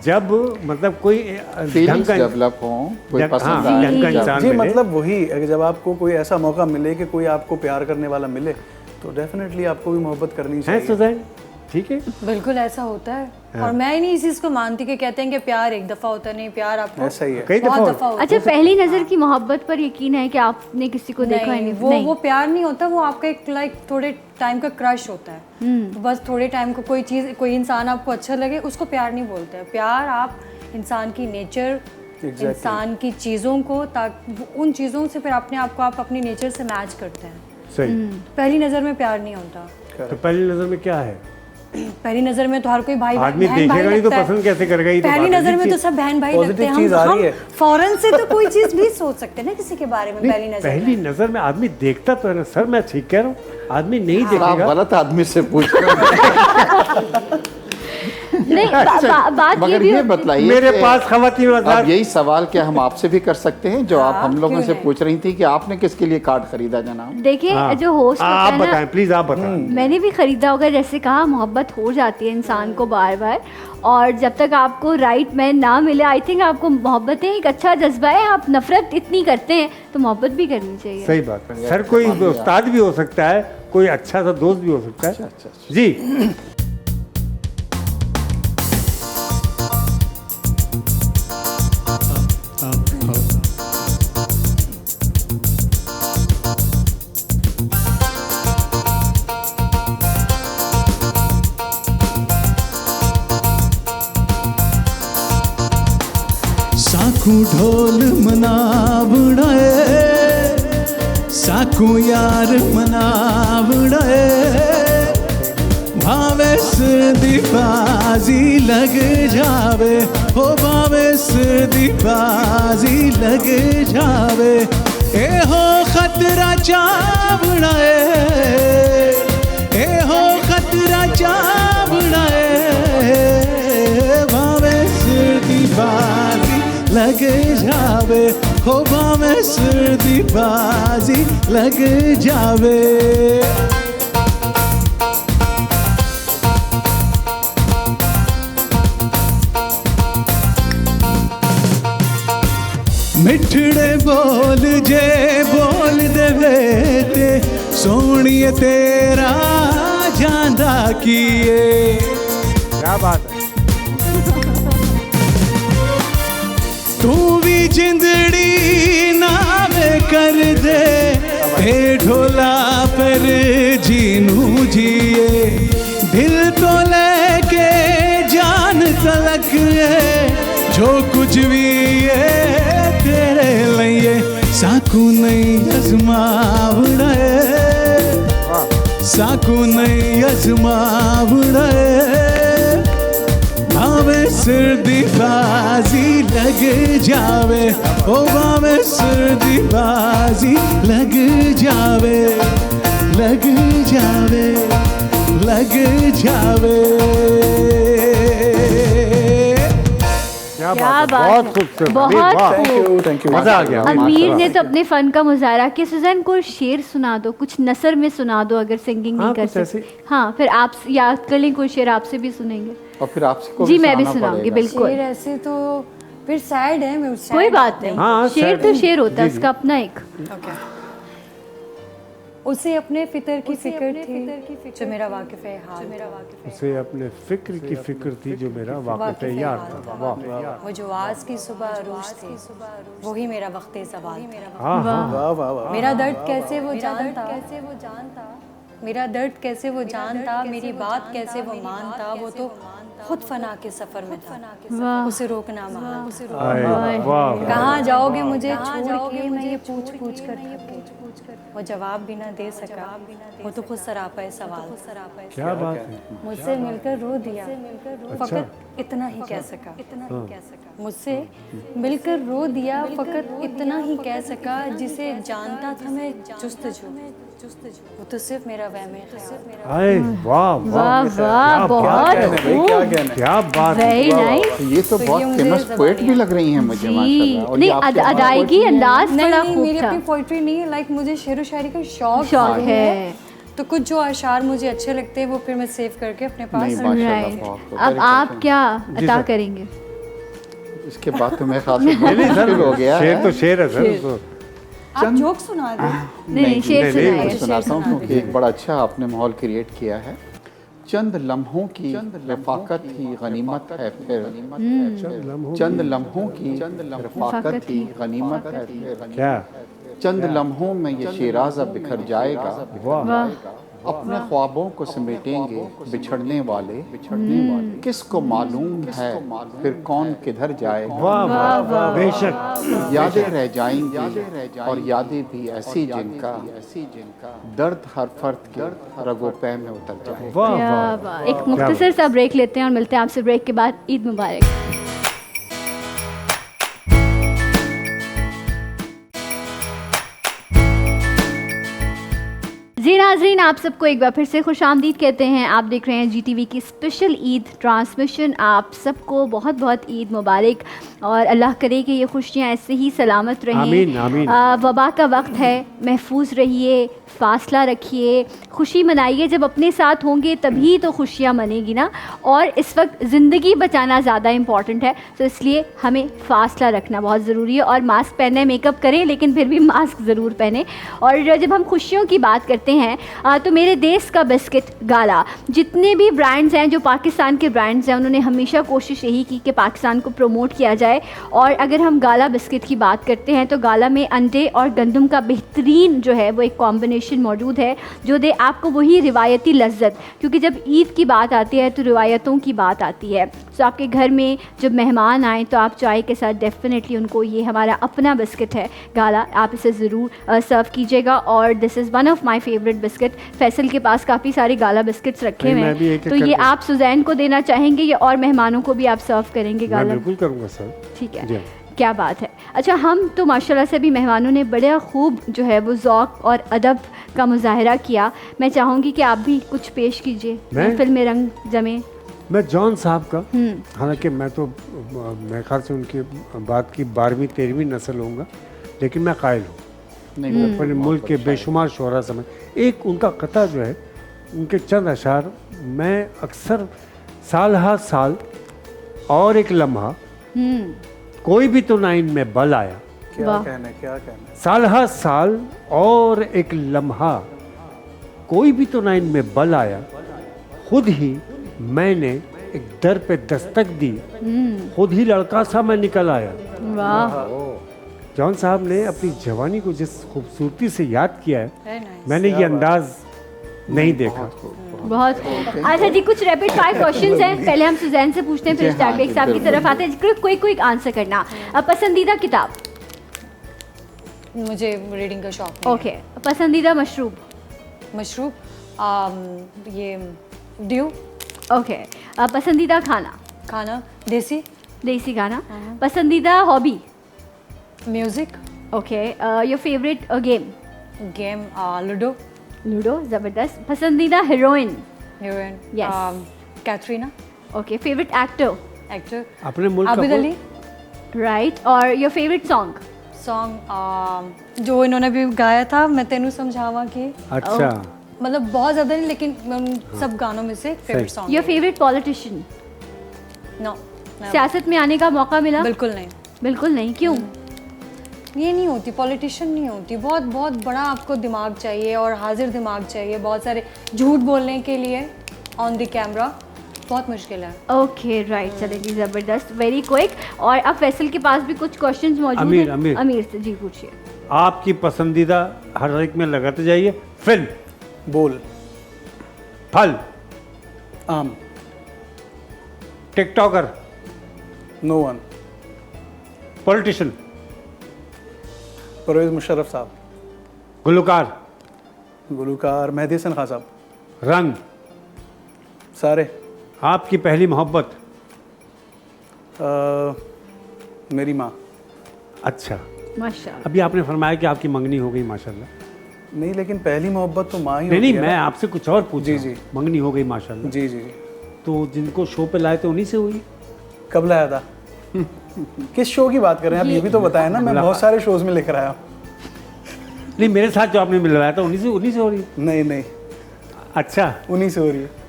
जब मतलब कोई ढंग फीलिंग्स का डेवलप हों, कोई हाँ, पसंद ढंग का आए, इंसान जी, मिले। मतलब वही, अगर जब आपको कोई ऐसा मौका मिले कि कोई आपको प्यार करने वाला मिले, तो डेफिनेटली आपको भी मोहब्बत करनी है चाहिए। सुजैन, ठीक है? बिल्कुल ऐसा होता है। और मैं ही नहीं इस चीज़ को मानती कि कहते हैं कि प्यार एक दफ़ा होता है। नहीं, प्यार आपको ऐसा ही है। कई बहुत दफ़ा दफ़ा होता है। अच्छा, पहली नज़र की मोहब्बत पर यकीन है कि आपने किसी को देखा ही नहीं, नहीं? वो प्यार नहीं होता, वो आपका एक लाइक थोड़े टाइम का क्रश होता है। तो बस थोड़े टाइम को कोई चीज़, कोई इंसान आपको अच्छा लगे, उसको प्यार नहीं बोलते हैं। प्यार आप इंसान की नेचर, इंसान की चीज़ों को, ताकि उन चीज़ों से फिर अपने आप को आप अपनी नेचर से मैच करते हैं। सही। पहली नज़र में प्यार नहीं होता। तो पहली नज़र में क्या है? पहली नजर में तो हर कोई भाई आदमी बहन भाई देखेगा नहीं तो लगता है। पसंद कैसे करेगा? ये तो पहली बात है। नजर में तो सब बहन भाई Positive लगते हैं। चीज़ आ रही हम है। फौरन से तो कोई चीज भी सोच सकते हैं ना किसी के बारे में नहीं, पहली नजर पहली में। नजर में आदमी देखता तो है ना सर, मैं ठीक कह रहा हूँ, आदमी नहीं आप देखेगा। गलत आदमी से पूछ रहे हो। नहीं बात मगर भी ये होती- बतलाइए मेरे कि पास खवातीन अब आजाद यही सवाल क्या हम आपसे भी कर सकते हैं जो आप हम लोगों क्यों से नहीं? पूछ रही थी कि आपने किसके लिए कार्ड खरीदा जनाब? देखिए हाँ। जो होस्ट होता आप है ना, बताएं प्लीज, आप बताएं। मैंने भी खरीदा होगा, जैसे कहा मोहब्बत हो जाती है इंसान को बार बार, और जब तक आपको राइट मैन ना मिले, आई थिंक आपको मोहब्बतें एक अच्छा जज्बा है। आप नफरत इतनी करते हैं तो मोहब्बत भी करनी चाहिए। सही बात है सर, कोई उस्ताद भी हो सकता है, कोई अच्छा सा दोस्त भी हो सकता है। अच्छा। जी साकू ढोल मनावड़े, साकू यार मनावड़े, भावे दीपाजी लग जावे, हो भावे दीपाजी लग जावे, ए हो खतरा चावड़े, ए हो खतरा चावड़े, भावे दीपाजी लग जावे, हो भावे दीपाजी लग जावे। मिठड़े बोल जे बोल देवे ते सोनिए तेरा जांदा किए। क्या बात है। तू भी जिंदड़ी नावे कर दे, हे ढोला पर जीनू जिए, दिल तो लेके जान तलक है, जो कुछ भी है तेरे लिए, साकू नहीं अजमावड़ा है, साकू नहीं अजमावड़ा है, भावे दीपाजी लग जावे, ओ भावे दीपाजी लग जावे, लग जावे, लग जावे। क्या बात है, बात बहुत है। खूबसूरत, बहुत वाह, खूब। Thank you. मजा आ गया। अमीर ने तो अपने फन का मुजाहरा किया। सुजैन को शेर सुना दो, कुछ नसर में सुना दो, अगर सिंगिंग नहीं हाँ, कर कुछ सकते। ऐसे। हाँ, फिर आप याद कर लें कोई शेर, आपसे भी सुनेंगे। और फिर आपसे को जी मैं भी सुनाना सुनाऊंगी, पड़ेगा। बिल्कुल। शेर ऐसे तो फिर सैड है, मैं उस कोई बात नहीं, हाँ, शेर शायद- तो शेर होता है, जी, जी। उसका अपना एक। उसे अपने फितर की फिक्र थी जो मेरा वाकिफ है हाल, उसे अपने फिक्र की फिक्र थी जो मेरा वाक़िफ़ यार था। वाह, वो जो आज की सुबह अरूज थी, वही मेरा वक्त सवाल था। हाँ हाँ, वाह वाह वाह। मेरा दर्द कैसे वो जानता, मेरा दर्द कैसे वो जानता, मेरी बात कैसे वो मानता, वो तो खुद फना के सफर में था, उसे रोकना महाल। आए, वाह, कहाँ जाओगे मुझे छोड़ के, मैं ये पूछ पूछ कर थक गई। वो जवाब भी ना दे सका, वो तो खुद सरापा सवाल। क्या बात है। मुझसे मिलकर रो दिया, फकत इतना ही कह सका, मुझसे मिलकर रो दिया, फकत इतना ही कह सका, जिसे जानता था मैं जुस्तजू, वो तो सिर्फ मेरा वहम ख्याल। आए, वाह वाह वाह, क्या बहुत बात है, भाई क्या कहना है। क्या बात है। Very nice. ये तो ये बहुत मुझे फेमस पोएट भी लग रही हैं मुझे माशाल्लाह। और ये नहीं, आपके अदायगी अंदाज नहीं बड़ा नहीं, खूब मेरी था। अपनी पोइट्री नहीं है, लाइक मुझे शेर व शायरी का शौक शौक है। तो कुछ जो अशार मुझे अच्छे लगते हैं वो फिर मैं सेव करके अपने पास नहीं, माशाल्लाह, राइट। बहुत खूब, अब very आप good। क्या जी अता सर। करेंगे? इसके बाद तो मेरे ख्याल से बहुत नहीं सर, मुश्किल हो गया शेर है। तो शेर है सर, तो आप जोक सुना दो। नहीं, शेर मैं सुनाइए। सुनाता हूँ क्योंकि एक बड़ा अच्छा आपने माहौल क्रिएट किया है। चंद लम्हों की रफाकत ही गनीमत है फिर, चंद लम्हों की रफाकत ही गनीमत है फिर, क्या चंद लम्हों में ये शिराज़ा बिखर जाएगा, वाह, अपने ख्वाबों को समेटेंगे बिछड़ने वाले किसको मालूम है फिर कौन किधर जाए। वाह वाह वाह, बेशक। यादें रह जाएंगी और यादें भी ऐसी जिनका दर्द हर फर्द के रगो पै में उतर जाए। वाह क्या वाह बात। एक मुख्तसर सा ब्रेक लेते हैं और मिलते हैं आपसे ब्रेक के बाद। ईद मुबारक। जी नाज़रीन, आप सबको एक बार फिर से खुश आमदीद कहते हैं। आप देख रहे हैं GTV की स्पेशल ईद ट्रांसमिशन। आप सबको बहुत बहुत ईद मुबारक और अल्लाह करे कि ये खुशियाँ ऐसे ही सलामत रहें। आमीन आमीन। वबा का वक्त है, महफूज रहिए, फासला रखिए, खुशी मनाइए। जब अपने साथ होंगे तभी तो खुशियाँ मनेगी ना। और इस वक्त ज़िंदगी बचाना ज़्यादा इम्पॉर्टेंट है, तो इसलिए हमें फासला रखना बहुत ज़रूरी है। और मास्क पहने, मेकअप करें, लेकिन फिर भी मास्क ज़रूर पहने। और जब हम खुशियों की बात करते हैं तो मेरे देश का बिस्किट गाला, जितने भी ब्रांड्स हैं जो पाकिस्तान के ब्रांड्स हैं, उन्होंने हमेशा कोशिश यही की कि पाकिस्तान को प्रमोट किया जाए। और अगर हम गाला बिस्किट की बात करते हैं तो गाला में अंडे और गंदम का बेहतरीन जो है वो एक कॉम्बिनेशन मौजूद है जो दे आपको वही रिवायती लज्जत। क्योंकि जब ईद की बात आती है तो रिवायतों की बात आती है। तो आपके घर में जब मेहमान आएँ तो आप चाय के साथ डेफिनेटली उनको ये हमारा अपना बिस्किट है गाला, आप इसे ज़रूर सर्व कीजिएगा। और this is one of my favourite biscuit. Faisal के पास काफ़ी सारे गाला बिस्किट्स रखे हुए हैं, तो ये आप सुजैन को देना चाहेंगे या और मेहमानों को भी आप सर्व करेंगे मैं गाला? बिल्कुल करूँगा सर। ठीक है, जी। क्या बात है। अच्छा, हम तो माशाल्लाह से भी मेहमानों ने बड़ा खूब जो है वो ज़ौक़ और अदब का मुजाहरा किया। मैं चाहूँगी कि आप भी कुछ पेश कीजिए, महफिल में रंग जमे। मैं जॉन साहब का, हालांकि मैं तो मेरे ख्याल से उनकी बात की 12वीं 13वीं नस्ल होऊंगा, लेकिन मैं कायल हूँ अपने मुल्क के बेशुमार शोरा समय। एक उनका कथा जो है, उनके चंद अशार मैं अक्सर साल हा साल और एक लम्हा कोई भी तो ना इनमें बल आया। क्या कहना है, क्या कहना है। साल हा साल और एक लम्हा कोई भी तो ना इनमें बल आया। खुद ही मैंने एक दर पे दस्तक दी, खुद ही लड़का सा मैं निकल आया। वाह। जॉन साहब ने अपनी जवानी को जिस खूबसूरती से याद किया है, Very nice. मैंने ये अंदाज नहीं देखा। बहुत। अच्छा जी, कुछ रैपिड फायर क्वेश्चंस हैं। पहले हम सुजैन से पूछते हैं, फिर स्टार्बेक साहब की तरफ आते हैं। कोई कोई आंसर करना। पसंदीदा किताब? मुझे रीडिंग का शौक नहीं ओके। पसंदीदा मशरूब? है। मशरूब ये ड्यू। ओके। पसंदीदा खाना? खाना देसी। देसी खाना। पसंदीदा hobby? Music. Okay. Your favourite game? Game ludo. Ludo, ज़बरदस्त। पसंदीदा heroine? Heroine Yes. Katrina. Okay. Favourite actor? Actor अपने मुल्क आबिद का अली। राइट। और योर फेवरेट सॉन्ग? सॉन्ग जो इन्होंने भी गाया था, मैं तेनू समझावा कि अच्छा। मतलब बहुत ज़्यादा नहीं, लेकिन मैं उन सब गानों में से favourite song. Your favourite politician? No, सियासत में आने का मौका मिला? बिल्कुल नहीं। बिल्कुल नहीं, क्यों? ये नहीं होती, पॉलिटिशियन नहीं होती। बहुत बहुत बड़ा आपको दिमाग चाहिए और हाजिर दिमाग चाहिए। बहुत सारे झूठ बोलने के लिए ऑन द कैमरा बहुत मुश्किल है। ओके राइट, चलेगी, ज़बरदस्त, वेरी क्विक। और अब फैसल के पास भी कुछ क्वेश्चंस मौजूद अमीर, हैं। अमीर। अमीर से जी पूछिए। आपकी पसंदीदा हर एक में लगाते जाइए। फिल्म, बोल, फल, आम, TikToker, no one, politician, Pervez Musharraf साहब, गुलकार, गुलकार मेहदी हसन खान साहब, रंग, सारे। आपकी पहली मोहब्बत? मेरी माँ। अच्छा, माशाल्लाह। अभी आपने फरमाया कि आपकी मंगनी हो गई, माशाल्लाह। नहीं, लेकिन पहली मोहब्बत तो माँ ही नहीं होती नहीं, है मैं ना। आपसे कुछ और पूछ रहा जी, हूँ। जी। मंगनी हो गई, माशाल्लाह। जी जी। तो जिनको शो पे लाए थे उन्हीं से हुई? कब लाया था? किस शो की बात कर रहे हैं आप, ये भी तो बताएं ना। मैं बहुत सारे शोज में लेकर आया हूँ। नहीं, मेरे साथ जो आपने मिलवाया था उन्हीं से हो रही है? नहीं नहीं, अच्छा, उन्हीं से हो रही है।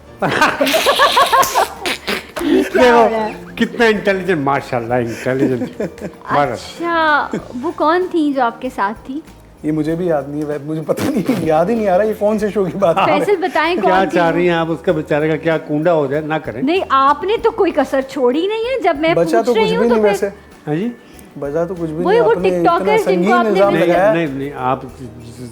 देखो कितना इंटेलिजेंट, माशाल्लाह इंटेलिजेंट। अच्छा, वो कौन थी जो आपके साथ थी? ये मुझे भी याद नहीं है, मुझे पता नहीं, याद ही नहीं आ रहा ये कौन से शो की बात है। फैसल बताएं क्या कौन थी चाह वो? रही हैं आप? उसका बेचारे का क्या कूंडा हो जाए, ना करें। नहीं, आपने तो कोई कसर छोड़ी नहीं है। जब मैं बचा पूछ तो कुछ रही हूँ भी तो नहीं फिर वैसे, हाँ जी। बचा तो कुछ भी वही नहीं। वो आपने टिकटॉकर इतना जिनको संगीन आपने इल्जाम नहीं लगाया। नहीं नहीं, आप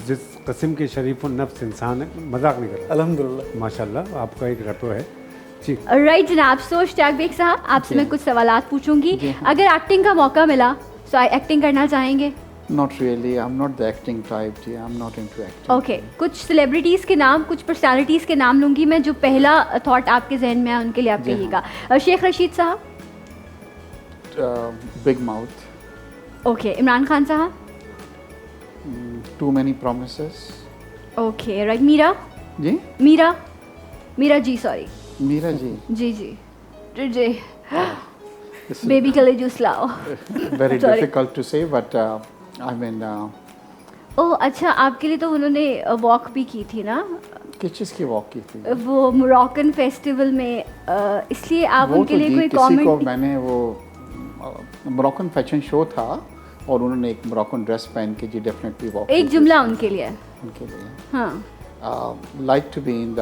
जिस कस्म के शरीफ नफ्स इंसान है, मजाक नहीं कर रहा। अल्हम्दुलिल्लाह। माशाल्लाह आपका एक घर तो है जी। राइट जनाब, सो इश्तियाक बेग साहब आपसे मैं कुछ सवालात पूछूंगी। अगर एक्टिंग का मौका मिला तो एक्टिंग करना चाहेंगे? Not really. I'm not the acting type. जी, I'm not into acting. Okay कुछ सेलिब्रिटीज़ के नाम, कुछ पर्सनालिटीज़ के नाम लूँगी मैं, जो पहला थॉट आपके जहन में है उनके लिए आप जी हाँ। कहिएगा। शेख रशीद साहब, Big mouth. Okay. Imran Khan साहब, Too many promises. Okay. Right. Meera, ji, Meera ji, sorry, Meera ji. जी जी This is बेबी के लिए जूस लाओ। very Sorry. difficult to say, but I mean, ओह अच्छा, आपके लिए तो उन्होंने वॉक भी की थी ना, किस चीज़ की वॉक की थी? वो मोरक्कन फेस्टिवल में, इसलिए आप वो उनके तो लिए जी कोई किसी को कमेंट? मैंने वो मोरक्कन फैशन शो था और उन्होंने एक मोरक्कन ड्रेस पहन के जी डेफिनेटली वॉक एक जुमला उनके लिए। उनके लिए हाँ, like to be in the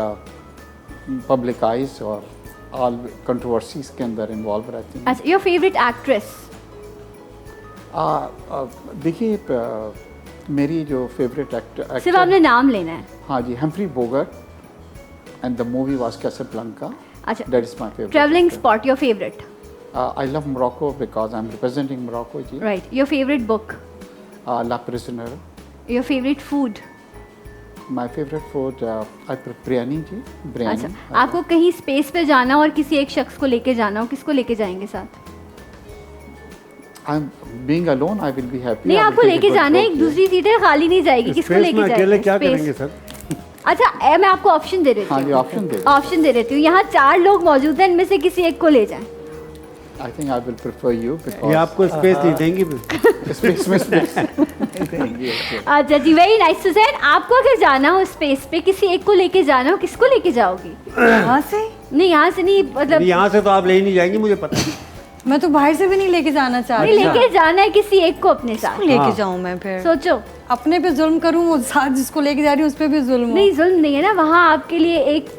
public eyes और ऑल कंट्रोवर्सीज के अंदर इन्वॉल्व रहती हैं। अच्छा। Your favourite actress? देखिए मेरी जो फेवरेट एक्टर सिर्फ आपने नाम लेना है। हाँ जी, Humphrey Bogart and the movie was Casablanca. अच्छा। That is my favourite. Travelling spot, your favourite? I love Morocco because I'm representing Morocco जी. Right. Your favourite book? La Prisoner. Your favourite food? My favorite food I prefer biryani जी. Biryani. अच्छा। आपको कहीं space पे जाना और किसी एक शख्स को लेके जाना हो, किसको लेके जाएंगे साथ? I'm being alone. I will be happy. नहीं, I will आपको take a लेके good जाना है, walk, एक जी. दूसरी सीटें खाली नहीं जाएगी, किसको स्पेस लेके में जाएंगे? अकेले क्या Space। करेंगे सर? अच्छा, मैं आपको ऑप्शन दे देती हाँ जी, हूँ। option दे दो. ऑप्शन दे देती हूँ। यहाँ 4 लोग मौजूद हैं, इनमें से किसी एक को ले जाएं। I think I will prefer you ये because आपको स्पेस नहीं देंगी फिर? space में space. देंगी, okay. अच्छा जी, वेरी नाइस। सुजैन, आपको अगर जाना हो स्पेस पे, किसी एक को लेके जाना हो, किसको लेके जाओगी? यहाँ से नहीं, यहाँ से नहीं, मतलब यहाँ से तो आप ले ही नहीं जाएंगी, मुझे पता है। मैं तो बाहर से भी नहीं लेके जाना नहीं, चाहती। लेके जाना है किसी एक को अपने साथ। लेके जाऊं मैं फिर? सोचो। अपने पे जुल्म करूं, वो साथ जिसको लेके जा रही हूँ उस पे भी जुल्म हो। नहीं, जुल्म नहीं है ना, वहाँ आपके लिए एक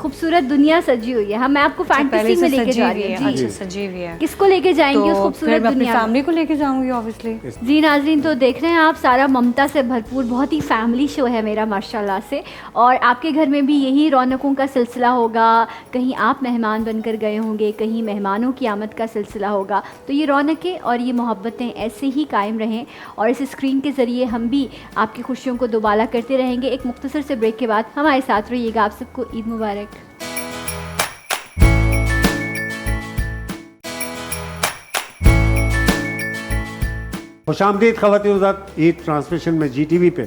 खूबसूरत दुनिया सजी हुई है। हम मैं आपको पहले फैंटेसी से में लेके सजी जा हुई रही है। हूँ। अच्छा, जी। सजी हुई है। किसको लेके जाएंगी उस तो खूबसूरत फिर मैं अपनी दुनिया में? फैमिली को लेके जाऊंगी ऑब्वियसली। जी नाज़रीन, तो देख रहे हैं आप, सारा ममता से भरपूर बहुत ही फैमिली शो है मेरा माशाल्लाह से। और आपके घर में भी यही रौनकों का सिलसिला होगा, कहीं आप मेहमान बनकर गए होंगे, कहीं मेहमानों की आमद का सिलसिला होगा। तो ये रौनकें और ये मोहब्बतें ऐसे ही कायम रहें और इस स्क्रीन के ज़रिए हम भी आपकी खुशियों को दोबाला करते रहेंगे। एक मुख्तसर से ब्रेक के बाद हमारे साथ रहिएगा। आप सबको ईद मुबारक। खुशामदीद ख़वातीन-ओ-ज़ात ईद ट्रांसमिशन में GTV पे,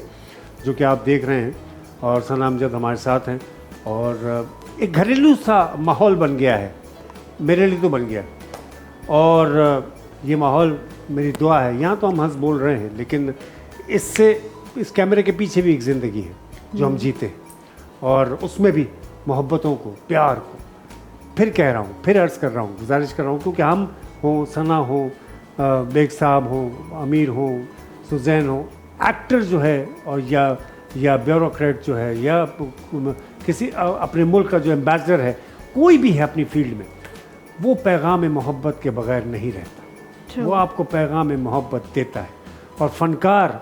जो कि आप देख रहे हैं, और सना अमजद हमारे साथ हैं। और एक घरेलू सा माहौल बन गया है, मेरे लिए तो बन गया। और ये माहौल मेरी दुआ है। यहाँ तो हम हंस बोल रहे हैं, लेकिन इससे, इस कैमरे के पीछे भी एक ज़िंदगी है जो हम जीते हैं, और उसमें भी मोहब्बतों को, प्यार को, फिर कह रहा हूँ, फिर अर्ज़ कर रहा हूँ, गुजारिश कर रहा हूँ, क्योंकि हम हों, सना हो, बेग साहब हो, अमीर हो, सुजैन हो, एक्टर जो है, और या ब्यूरोक्रेट जो है, या किसी अपने मुल्क का जो एम्बेसडर है, कोई भी है अपनी फील्ड में, वो पैगाम मोहब्बत के बगैर नहीं रहता। वो आपको पैगाम मोहब्बत देता है। और फ़नकार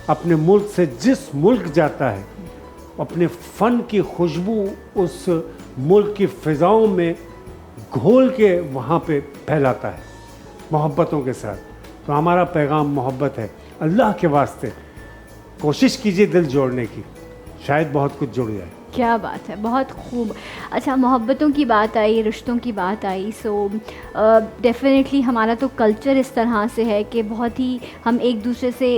अपने मुल्क से जिस मुल्क जाता है, अपने फ़न की खुशबू उस मुल्क की फ़िज़ाओं में घोल के वहाँ पे फैलाता है मोहब्बतों के साथ। तो हमारा पैगाम मोहब्बत है। अल्लाह के वास्ते कोशिश कीजिए दिल जोड़ने की, शायद बहुत कुछ जुड़ जाए। क्या बात है, बहुत खूब। अच्छा, मोहब्बतों की बात आई, रिश्तों की बात आई, सो डेफिनेटली हमारा तो कल्चर इस तरह से है कि बहुत ही हम एक दूसरे से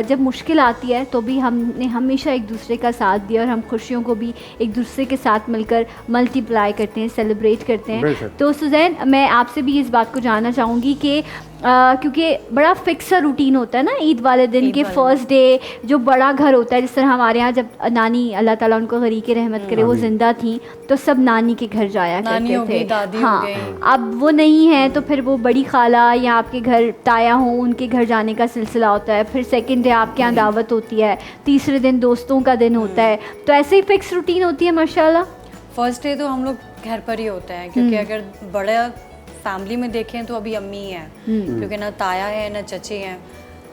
जब मुश्किल आती है तो भी हमने हमेशा एक दूसरे का साथ दिया, और हम खुशियों को भी एक दूसरे के साथ मिलकर मल्टीप्लाई करते हैं, सेलिब्रेट करते हैं। तो सुजैन, मैं आपसे भी इस बात को जानना चाहूँगी कि क्योंकि बड़ा फिक्स सा रूटीन होता है ना ईद वाले दिन के फर्स्ट डे, जो बड़ा घर होता है, जिस तरह हमारे यहाँ जब नानी, अल्लाह ताला उनको गरीक रहमत करे, वो ज़िंदा थी, तो सब नानी के घर जाया करते थे। दादी हाँ, हो गई। अब वो नहीं है तो फिर वो बड़ी खाला या आपके घर ताया हो, उनके घर जाने का सिलसिला होता है। फिर सेकंड डे आपके यहाँ दावत होती है, तीसरे दिन दोस्तों का दिन होता है। तो ऐसे ही फिक्स रूटीन होती है माशाल्लाह। फर्स्ट डे तो हम लोग घर पर ही होते हैं, क्योंकि अगर बड़ा फैमिली में देखें तो अभी अम्मी हैं, क्योंकि ना ताया है ना चचे हैं,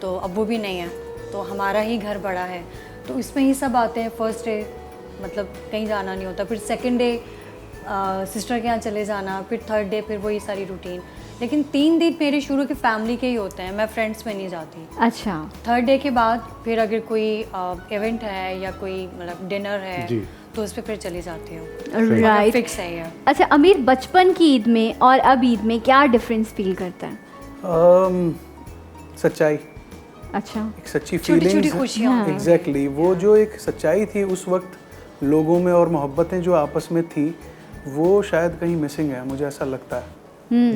तो अब्बू भी नहीं है, तो हमारा ही घर बड़ा है। तो इसमें ही सब आते हैं। फर्स्ट डे मतलब कहीं जाना नहीं होता, फिर सेकंड डे सिस्टर के यहाँ चले जाना, फिर थर्ड डे फिर वही सारी रूटीन। लेकिन 3 दिन मेरे शुरू के फैमिली के ही होते हैं, मैं फ्रेंड्स में नहीं जाती। अच्छा, थर्ड डे के बाद फिर अगर कोई इवेंट है या कोई मतलब डिनर है जी। तो उस पर फिर चली जाती हूँ। राइट। फिक्स है ये। अच्छा अमीर, बचपन की ईद में और अब ईद में क्या डिफरेंस फील करता है? सच्चाई, अच्छा, एक सच्ची छोटी-छोटी फीलिंग्स, खुशियाँ। एग्जैक्टली वो जो एक सच्चाई थी उस वक्त लोगों में और मोहब्बतें जो आपस में थी, वो शायद कहीं मिसिंग है, मुझे ऐसा लगता है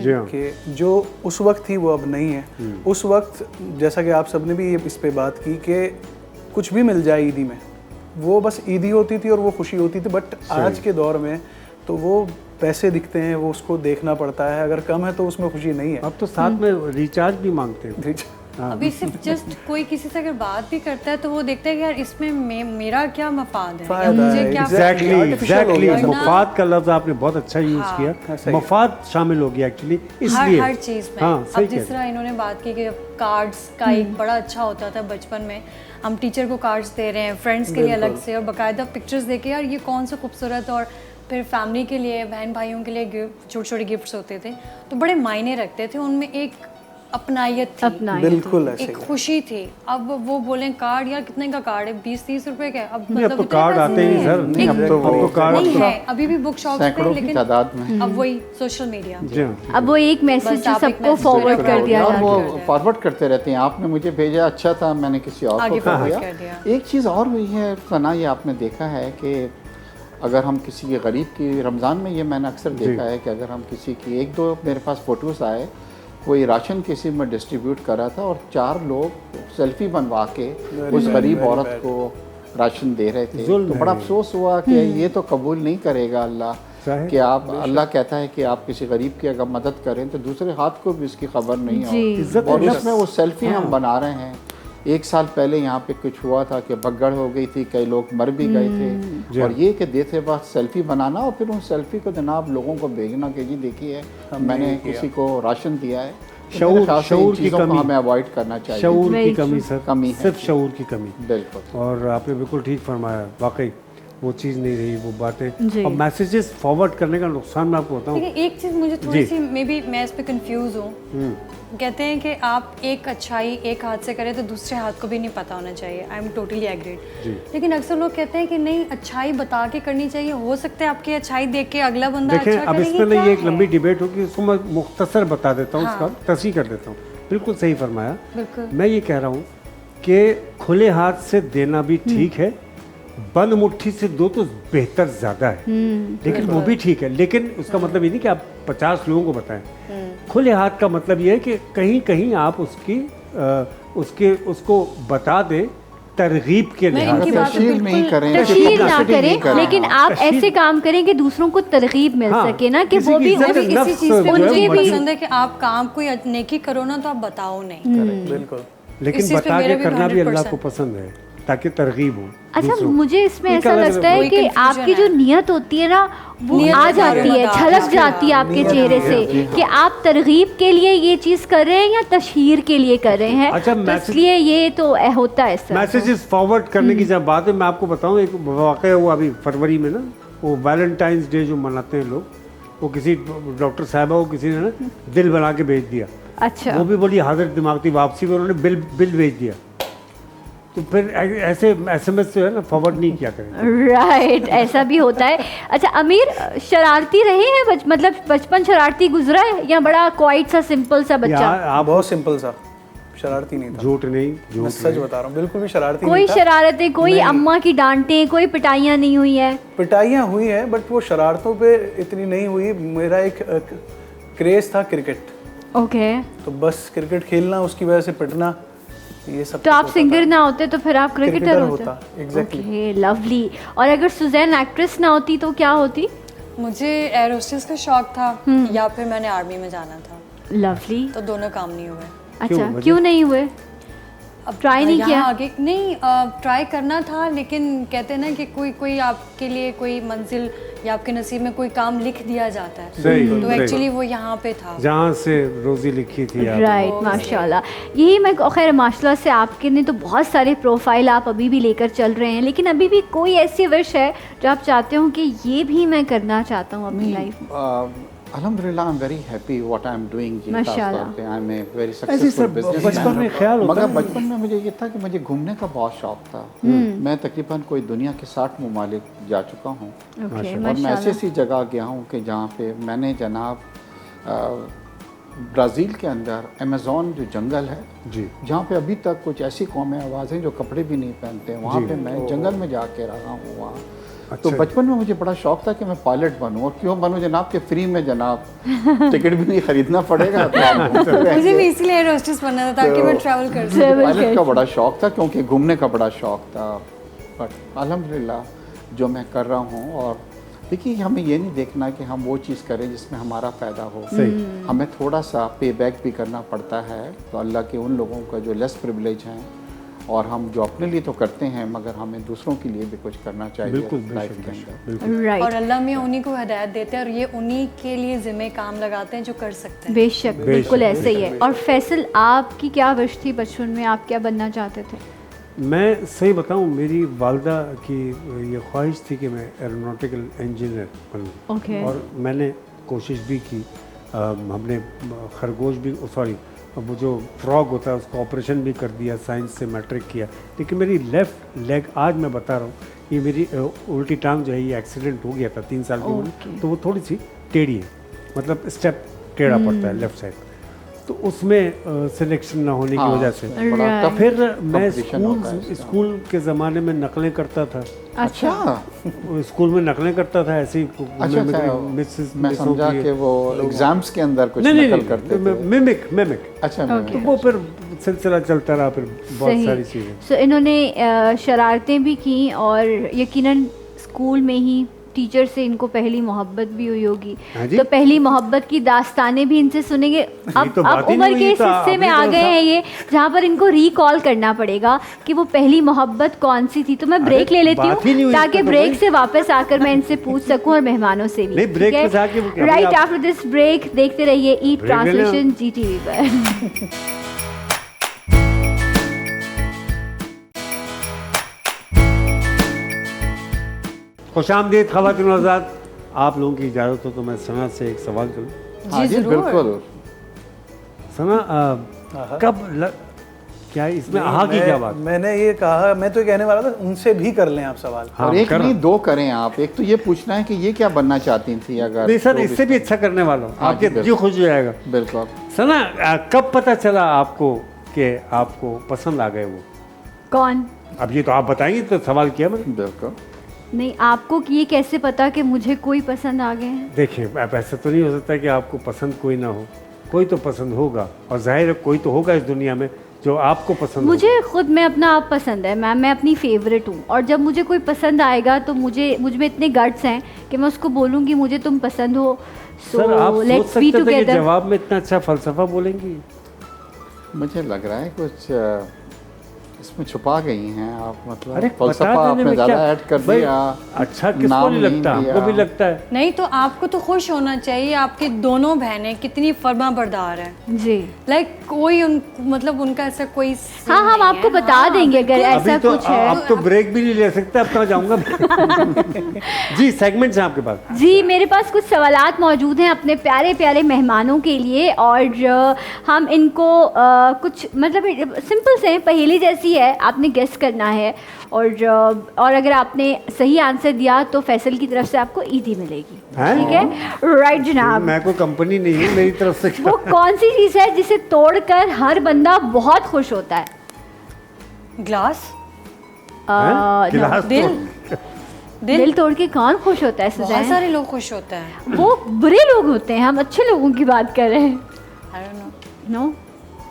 जी हाँ। कि जो उस वक्त थी वो अब नहीं है। उस वक्त जैसा कि आप सबने भी इस पे बात की कि कुछ भी मिल जाए ईदी में, वो बस ईदी होती थी और वो खुशी होती थी। बट आज के दौर में तो वो पैसे दिखते हैं, वो उसको देखना पड़ता है, अगर कम है तो उसमें खुशी नहीं है। अब तो साथ में रिचार्ज भी मांगते हैं। अभी सिर्फ जस्ट कोई किसी से अगर बात भी करता है तो वो देखता है कि यार इसमें मेरा क्या मफाद है या फायदा मुझे है, क्या एग्जैक्टली Artificial हो गया। एग्जैक्टली, मफाद का लफ्ज आपने बहुत अच्छा यूज हाँ। किया, सही है। मफाद शामिल हो गया एक्चुअली, इसलिए हर चीज़ में। हाँ, सही अब कह जिस तरह इन्होंने बात की कि कार्ड्स का एक बड़ा अच्छा होता था बचपन में, हम टीचर को कार्ड्स दे रहे हैं, फ्रेंड्स के लिए अलग से, और बाकायदा पिक्चर्स देके यार ये कौन सा खूबसूरत, और फिर फैमिली के लिए, बहन भाइयों के लिए छोटे छोटे गिफ्ट्स होते थे, तो बड़े मायने रखते थे, उनमें एक अपनायत थी, बिल्कुल ऐसे एक ही। खुशी थी। अब वो बोलें कार्ड, यार कितने का कार्ड है, 20-30 रुपए का है। अब नहीं, अब तो इतने कार्ड पैसे आते ही नहीं सर, हैं। नहीं, एक- अब तो कार्ड नहीं है, अभी भी बुक शॉप्स पे, सैकड़ों की लेकिन तादाद में। अब वही सोशल मीडिया। जी हाँ। अब वो एक मैसेज बस जो आप एक सबको message फॉरवर्ड करें, कर दिया और जाता वो है। फॉरवर्ड करते रहते हैं, आपने मुझे भेजा अच्छा था, मैंने किसी और आगे को कर forward दिया। कर दिया। एक चीज़ और हुई है सना, ये आपने देखा है कि अगर हम किसी के गरीब की, रमज़ान में ये मैंने अक्सर देखा है कि अगर हम किसी की, 1-2 मेरे पास फ़ोटोज़ आए, कोई राशन किसी में डिस्ट्रीब्यूट कर रहा था और 4 लोग सेल्फी बनवा के उस गरीब औरत को राशन दे रहे थे। जुल्म तो है बड़ा ये। अफसोस हुआ कि ये तो कबूल नहीं करेगा अल्लाह, चाहे- कि आप, अल्लाह कहता है कि आप किसी गरीब की अगर मदद करें तो दूसरे हाथ को भी उसकी खबर नहीं जी। हो। इज्जत और है। उसमें वो सेल्फी हम बना रहे हैं। 1 साल पहले यहाँ पे कुछ हुआ था कि भगदड़ हो गई थी, कई लोग मर भी गए थे, और ये कि देते वक्त सेल्फी बनाना और फिर उन सेल्फी को जनाब लोगों को भेजना कि जी देखिए मैंने किसी को राशन दिया है। तो मेरे ख्याल से इन शऊर की चीज़ों को कमी, हमें अवॉइड करना चाहिए। शऊर Very की कमी true. सर, कमी है। सिर्फ शऊर की कमी। बिल्कुल। और आपने बिल्कुल ठीक फरमाया, वाकई वो चीज़ नहीं रही, वो जी। बातें और मैसेजेस फॉरवर्ड करने का नुकसान मैं आपको बताऊँ। लेकिन एक चीज़ मुझे थोड़ी जी। सी, मे बी मैं इस पे कंफ्यूज हूँ। कहते हैं कि आप एक अच्छाई एक हाथ से करें तो दूसरे हाथ को भी नहीं पता होना चाहिए। I am totally agreed. लेकिन अक्सर लोग कहते हैं कि नहीं, अच्छाई बता के करनी चाहिए। हो सकता है आपकी अच्छाई देख के अगला बंदा देखें, अच्छा अब करे, इस पर ना ये एक क्या लंबी है? डिबेट होगी, उसको मैं मुख्तसर बता देता हूँ, हाँ। उसका तस्हीह कर देता हूँ। बिल्कुल सही फरमाया। बिल्कुल। मैं ये कह रहा हूँ कि खुले हाथ से देना भी ठीक है, बंद मुट्ठी से दो तो बेहतर ज़्यादा है, लेकिन वो भी ठीक है। लेकिन उसका मतलब ये नहीं कि आप 50 लोगों को बताएं। खुले हाथ का मतलब ये है कि कहीं कहीं आप उसको बता दें तरगीब के मैं लिहाज इनकी से। बात तशहीर नहीं करें, तशहीर ना publicity नहीं करें, लेकिन आप ऐसे काम करें कि दूसरों को तरगीब मिल हाँ, सके ना, कि किसी वो की भी इज्जत मुझे नफ्स इसी चीज़ पे जो है मुझे ये मजबूत- पसंद है कि आप काम कोई नेकी करो ना तो आप बताओ नहीं। बिल्कुल। लेकिन इस चीज़ पे बता मेरा के भी करना भी अल्लाह 100% को पसंद है, ताकि तरगीब हो। अच्छा, दूसरों को। मुझे इसमें एक ऐसा अलग लगता है वही कि confusion आपकी जो है। नियत होती है ना, वो नियत आ पे जाती है, दारोमदार झलक है। जाती है आपके चेहरे से कि आप तरगीब के लिए ये चीज़ कर रहे हैं या तशहीर के लिए कर रहे हैं। अच्छा, तो मैसेज- इसलिए ये तो होता है सर। मैसेजेस फॉरवर्ड करने की जब बात है, मैं आपको बताऊं, एक वाक़या हुआ अभी फरवरी में ना, वो वैलेंटाइंस डे जो मनाते हैं लोग, वो किसी डॉक्टर साहबा को किसी ने ना दिल बना के भेज दिया। अच्छा, वो भी बड़ी हाजिर दिमाग थी, वापसी में उन्होंने बिल भेज दिया। तो फिर ऐसे SMS जो है ना फॉरवर्ड नहीं किया करें। राइट, ऐसा भी होता है। अच्छा अमीर, शरारती रहे हैं मतलब बचपन शरारती गुजरा है या बड़ा क्वाइट सा सिंपल सा बच्चा? यार आप बहुत सिंपल सा, शरारती नहीं था। झूठ नहीं, मैं झूठ सच बता रहा हूँ, बिल्कुल भी शरारती कोई नहीं था। शरारतें, कोई अम्मा की डांटें, कोई पिटाइयाँ नहीं हुई है? पिटाइयाँ हुई हैं, बट वो शरारतों पे इतनी नहीं हुई। मेरा एक क्रेज था क्रिकेट, ओके। तो बस क्रिकेट खेलना, उसकी वजह से पिटना, ये सब तो कुछ आप होता सिंगर था। ना होते तो फिर आप क्रिकेटर क्रिकेटर होते? होता, exactly। Okay, lovely. और अगर सुजैन एक्ट्रेस ना होती तो क्या होती? मुझे एयर होस्टेस का शौक था या फिर मैंने आर्मी में जाना था, लवली। तो दोनों काम नहीं हुए। अच्छा, वजह? क्यों नहीं हुए? अब ट्राई नहीं यहाँ किया? आगे नहीं, ट्राई करना था, लेकिन कहते हैं ना कि कोई आपके लिए कोई मंजिल या आपके नसीब में कोई काम लिख दिया जाता है, सही, तो सही। एक्चुअली वो यहाँ पे था। जहाँ से रोजी लिखी थी आप। राइट, माशाल्लाह। यही मैं खैर माशाल्लाह से आपके ने तो बहुत सारे प्रोफाइल आप अभी भी लेकर चल रहे हैं, लेकिन अभी भी कोई ऐसी विश है जो आप चाहते हो कि ये भी मैं करना चाहता हूँ अपनी लाइफ में? अल्हम्दुलिल्लाह I am very happy what I am doing जी। माशाल्लाह। आई एम ए वेरी ऐसे सक्सेसफुल सब बिजनेसमैन। बचपन में ख्याल होता मगर है। बचपन में मुझे ये था कि मुझे घूमने का बहुत शौक था। मैं तकरीबन कोई दुनिया के 60 ममालिक जा चुका हूँ, ओके, और मैं ऐसी माशाल्लाह। ऐसी जगह गया हूँ कि जहाँ पे मैंने जनाब ब्राज़ील के अंदर अमेज़ॉन जो जंगल है, जी जहाँ पे अभी तक कुछ ऐसी कौमें आवाज़ें जो कपड़े भी नहीं पहनते, वहाँ पे मैं जंगल में जाके रहा हूँ वहाँ। तो अच्छा। बचपन में मुझे बड़ा शौक था कि मैं पायलट बनूं, और क्यों बनूं जनाब कि फ्री में जनाब टिकट भी नहीं खरीदना पड़ेगा। तो आप घूमते मुझे रहेंगे। भी इसलिए एयर होस्टेस बनना था ताकि मैं ट्रैवल कर सकूं। Travel पायलट का कर बड़ा शौक था, क्योंकि घूमने का बड़ा शौक था। बट अल्हम्दुलिल्लाह जो मैं कर रहा हूँ, और देखिए हमें ये नहीं देखना कि हम वो चीज़ करें जिसमें हमारा फ़ायदा हो। सही। हमें थोड़ा सा पे बैक भी करना पड़ता है, तो अल्लाह के उन लोगों का जो लेस प्रिविलेज हैं, और हम जो अपने लिए तो करते हैं मगर हमें दूसरों के लिए भी कुछ करना चाहिए बिल्कुल लाइफ बेशक, के बेशक, अंदर। बिल्कुल। राइट, और अल्लाह में उन्हीं को हिदायत देते हैं, और ये उन्हीं के लिए ज़िम्मे काम लगाते हैं जो कर सकते हैं। बेशक, बिल्कुल ऐसे ही है। और फैसल, आपकी क्या विश थी बचपन में, आप क्या बनना चाहते थे? मैं सही बताऊं, मेरी वालदा की ये ख्वाहिश थी कि मैं एरोनॉटिकल इंजीनियर बनूं, ओके। और मैंने कोशिश भी की। हमने खरगोश भी, सॉरी, वो जो फ्रॉग होता है उसका ऑपरेशन भी कर दिया, साइंस से मैट्रिक किया। लेकिन मेरी लेफ़्ट लेग, आज मैं बता रहा हूँ, ये मेरी उल्टी टांग जो है, ये एक्सीडेंट हो गया था 3 साल की उम्र में, तो वो थोड़ी सी टेढ़ी है, मतलब स्टेप टेढ़ा पड़ता है लेफ़्ट साइड। तो उसमें सिलेक्शन ना होने की हाँ, वजह से बड़ा Right. tough फिर मैं competition होता है इसका। स्कूल के ज़माने में नकलें करता था। अच्छा स्कूल में नकलें करता था ऐसे ही। अच्छा मैं समझा कि वो एग्जाम्स के अंदर कुछ नहीं नकल करते थे। मिमिक। अच्छा तो वो फिर सिलसिला चलता रहा, फिर बहुत सारी सही। चीज़ें। सो इन्होंने शरारतें भी की, और यकीनन स्कूल में ही टीचर से इनको पहली मोहब्बत भी हुई होगी। हाँ जी। तो पहली मोहब्बत की दास्तानें भी इनसे सुनेंगे। अब तो बात ही उम्र नहीं के हुई, इस तो हिस्से में अभी आ तो गए सब- हैं ये, जहाँ पर इनको रिकॉल करना पड़ेगा कि वो पहली मोहब्बत कौन सी थी। तो मैं ब्रेक ले लेती बात ही नहीं हूँ हुई ताकि इसका तो ब्रेक भाई। से वापस आकर मैं इनसे पूछ सकूं, और मेहमानों से भी। नहीं, ब्रेक में से आके वो क्या- राइट अभी आप- आफ्टर दिस ब्रेक देखते रहिए ईट ब्रेक ले लें। ट्रांसलेशन GTV पर। खुशामदीद ख़वातीन और हज़रात, आप लोगों की इजाज़त हो तो मैं सना से एक सवाल करूँ। हाँ जी ज़रूर। बिल्कुल। सना, क्या इसमें आहा की क्या बात? मैंने ये कहा, मैं तो कहने वाला था उनसे भी कर लें आप सवाल। हाँ, और एक कर- नहीं 2 करें आप। एक तो ये पूछना है कि ये क्या बनना चाहती थी अगर। नहीं सर, जो इससे भी अच्छा करने वाला हूँ, हाँ आपके जी, जी बिल्कुल। खुश हो जाएगा। बिल्कुल। सना, कब पता चला आपको कि आपको पसंद आ गए वो? कौन? अब ये तो आप बताएंगे, तो सवाल किया मैंने। बिल्कुल। नहीं, आपको ये कैसे पता कि मुझे कोई पसंद आ गए हैं? देखिए, अब ऐसा तो नहीं हो सकता कि आपको पसंद कोई ना हो, कोई तो पसंद होगा, और जाहिर है कोई तो होगा इस दुनिया में जो आपको पसंद मुझे खुद में अपना आप पसंद है मैम, मैं अपनी फेवरेट हूँ, और जब मुझे कोई पसंद आएगा तो मुझ में इतने गट्स हैं कि मैं उसको बोलूँगी मुझे तुम पसंद हो, सर, आप सो सोच लेट्स बी सकते थे कि टुगेदर। जवाब में इतना अच्छा फलसफा बोलेंगी। मुझे लग रहा है कुछ इसमें छुपा गई हैं आप, मतलब अरे फलसफा बता देने आपने में ज़्यादा क्या? ऐड कर भाई, दिया। अच्छा किसको नाम नहीं लगता? लिया। हमको भी लगता है। नहीं तो आपको तो खुश होना चाहिए, आपकी दोनों बहनें कितनी फर्मा बरदार हैं। जी लाइक कोई मतलब उनका ऐसा कोई scene हाँ, हम नहीं आपको है। बता हाँ, देंगे अगर अभी ऐसा तो कुछ है। अब तो ब्रेक भी नहीं ले सकते, अब कहाँ जाऊंगा। जी, सेगमेंट्स हैं आपके पास। जी, मेरे पास कुछ सवालात मौजूद हैं अपने प्यारे प्यारे मेहमानों के लिए, और हम इनको कुछ मतलब सिंपल से पहेली जैसी है, आपने गेस करना है, और अगर आपने सही आंसर दिया तो फैसल की तरफ से आपको ईदी मिलेगी। हैं? ठीक है, राइट जनाब। मैं कोई कंपनी नहीं हूँ, मेरी तरफ से वो कौन सी चीज़ है जिसे तोड़कर हर बंदा बहुत खुश होता है? ग्लास, हैं? गिलास तो- दिल तोड़ के कौन खुश होता है बहुत सुजैन? सारे लोग खुश होते हैं। वो बुरे लोग होते हैं, हम अच्छे लोगों की बात कर रहे हैं। I don't know। नो,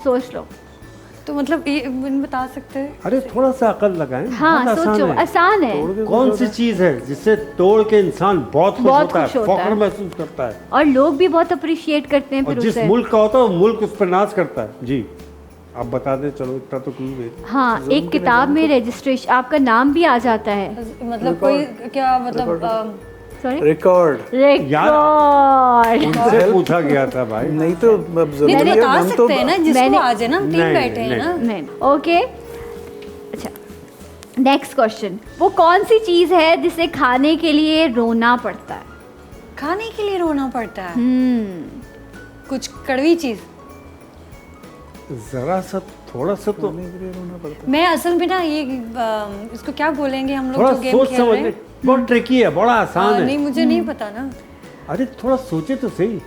सोच लो। तो मतलब ये बता सकते हैं? अरे थोड़ा सा अकल लगाएं। हाँ, बहुत आसान सोचो, है। आसान है। कौन सी चीज है जिसे तोड़ के इंसान बहुत खुश बहुत होता है, खुश होता फख्र है। महसूस करता है, और लोग भी बहुत अप्रिशिएट करते हैं और फिर जिस उसे। मुल्क का होता है वो मुल्क उस पर नाज करता है। जी, आप बता दें, चलो इतना तो क्लू दे। हाँ, एक किताब में रजिस्ट्रेशन, आपका नाम भी आ जाता है। मतलब कोई क्या मतलब सॉरी, रिकॉर्ड। रिकॉर्ड। उनसे पूछा गया था भाई। नहीं तो अब नहीं जरूरी तो है, बता हम तो सकते हैं ना, जिसको आ जाए ना, हम तीन नहीं, बैठे हैं ना। नहीं, ओके। अच्छा, नेक्स्ट क्वेश्चन, वो कौन सी चीज़ है जिसे खाने के लिए रोना पड़ता है? खाने के लिए रोना पड़ता है, कुछ कड़वी चीज। जरा सा, थोड़ा सा तो मैं असल में ना ये इसको क्या बोलेंगे हम लोग थोड़ा जो गेम सोच खेल रहे समझने, हैं। बहुत ट्रिकी है, बड़ा आसान है। नहीं मुझे नहीं पता ना। अरे थोड़ा सोचे तो सही।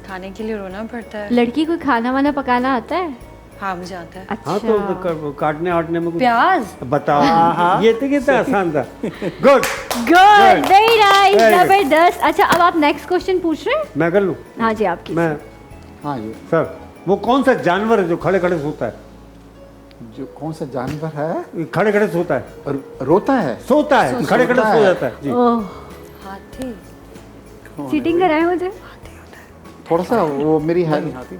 खाने के लिए रोना पड़ता है। लड़की को खाना वाना पकाना आता है? हाँ मुझे आता है। हाँ अच्छा, तो काटने वाटने में कुछ प्याज। बताओ। ये तो कितना आसान था। Good, good, very nice, Very good. जबरदस्त। अच्छा, अब आप नेक्स्ट क्वेश्चन पूछ रहे हैं? मैं कर लूँ? हाँ जी, आपकी। मैं, हाँ ये सर, वो कौन सा जानवर है जो खड़े खड़े सोता है? जो कौन सा जानवर है खड़े खड़े सोता है, रोता है? सोता है, खड़े खड़े सोता सो है। जाता है जी। ओह, हाथी। सीटिंग कराए मुझे। थोड़ा सा वो मेरी हेल्प,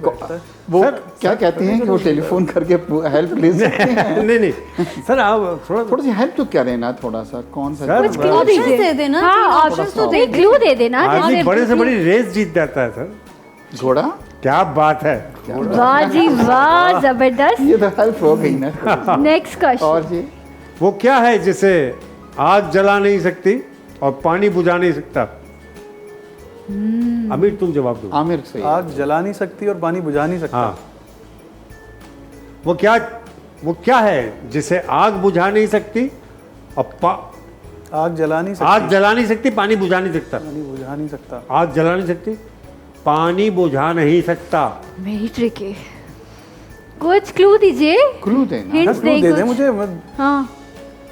वो सर, क्या कहते हैं कि वो टेलीफोन करके हेल्प ले सकते हैं? नहीं नहीं सर, आप थोड़ा थोड़ा सी हेल्प तो क्या लेना, थोड़ा सा कौन सा सर, कुछ क्लू Options दीजिए। दे देना, हाँ, थोड़ा ऑप्शंस सा तो दे, क्लू दे देना। आदमी जैसे- बड़े से बड़ी रेस जीत जाता है सर। घोड़ा? क्या बात है। वाह जी वाह, जबरदस्त। ये तो हेल्प हो गई ना। नेक्स्ट क्वेश्चन, और जी वो क्या है जिसे आग जला नहीं सकती और पानी बुझा नहीं सकता? अमीर तुम जवाब दो। आमिर से आग जला नहीं सकती और पानी बुझा नहीं सकता। हाँ, वो क्या है जिसे आग बुझा नहीं सकती और आग जला नहीं सकती, आग जला नहीं सकती, पानी बुझा नहीं सकता। पानी बुझा नहीं सकता। आग जला नहीं सकती, पानी बुझा नहीं सकता। मेरी ट्रिक, कुछ क्लू दीजिए, क्लू देना। हिंट्स क्लू दे दे कुछ। मुझे। हाँ,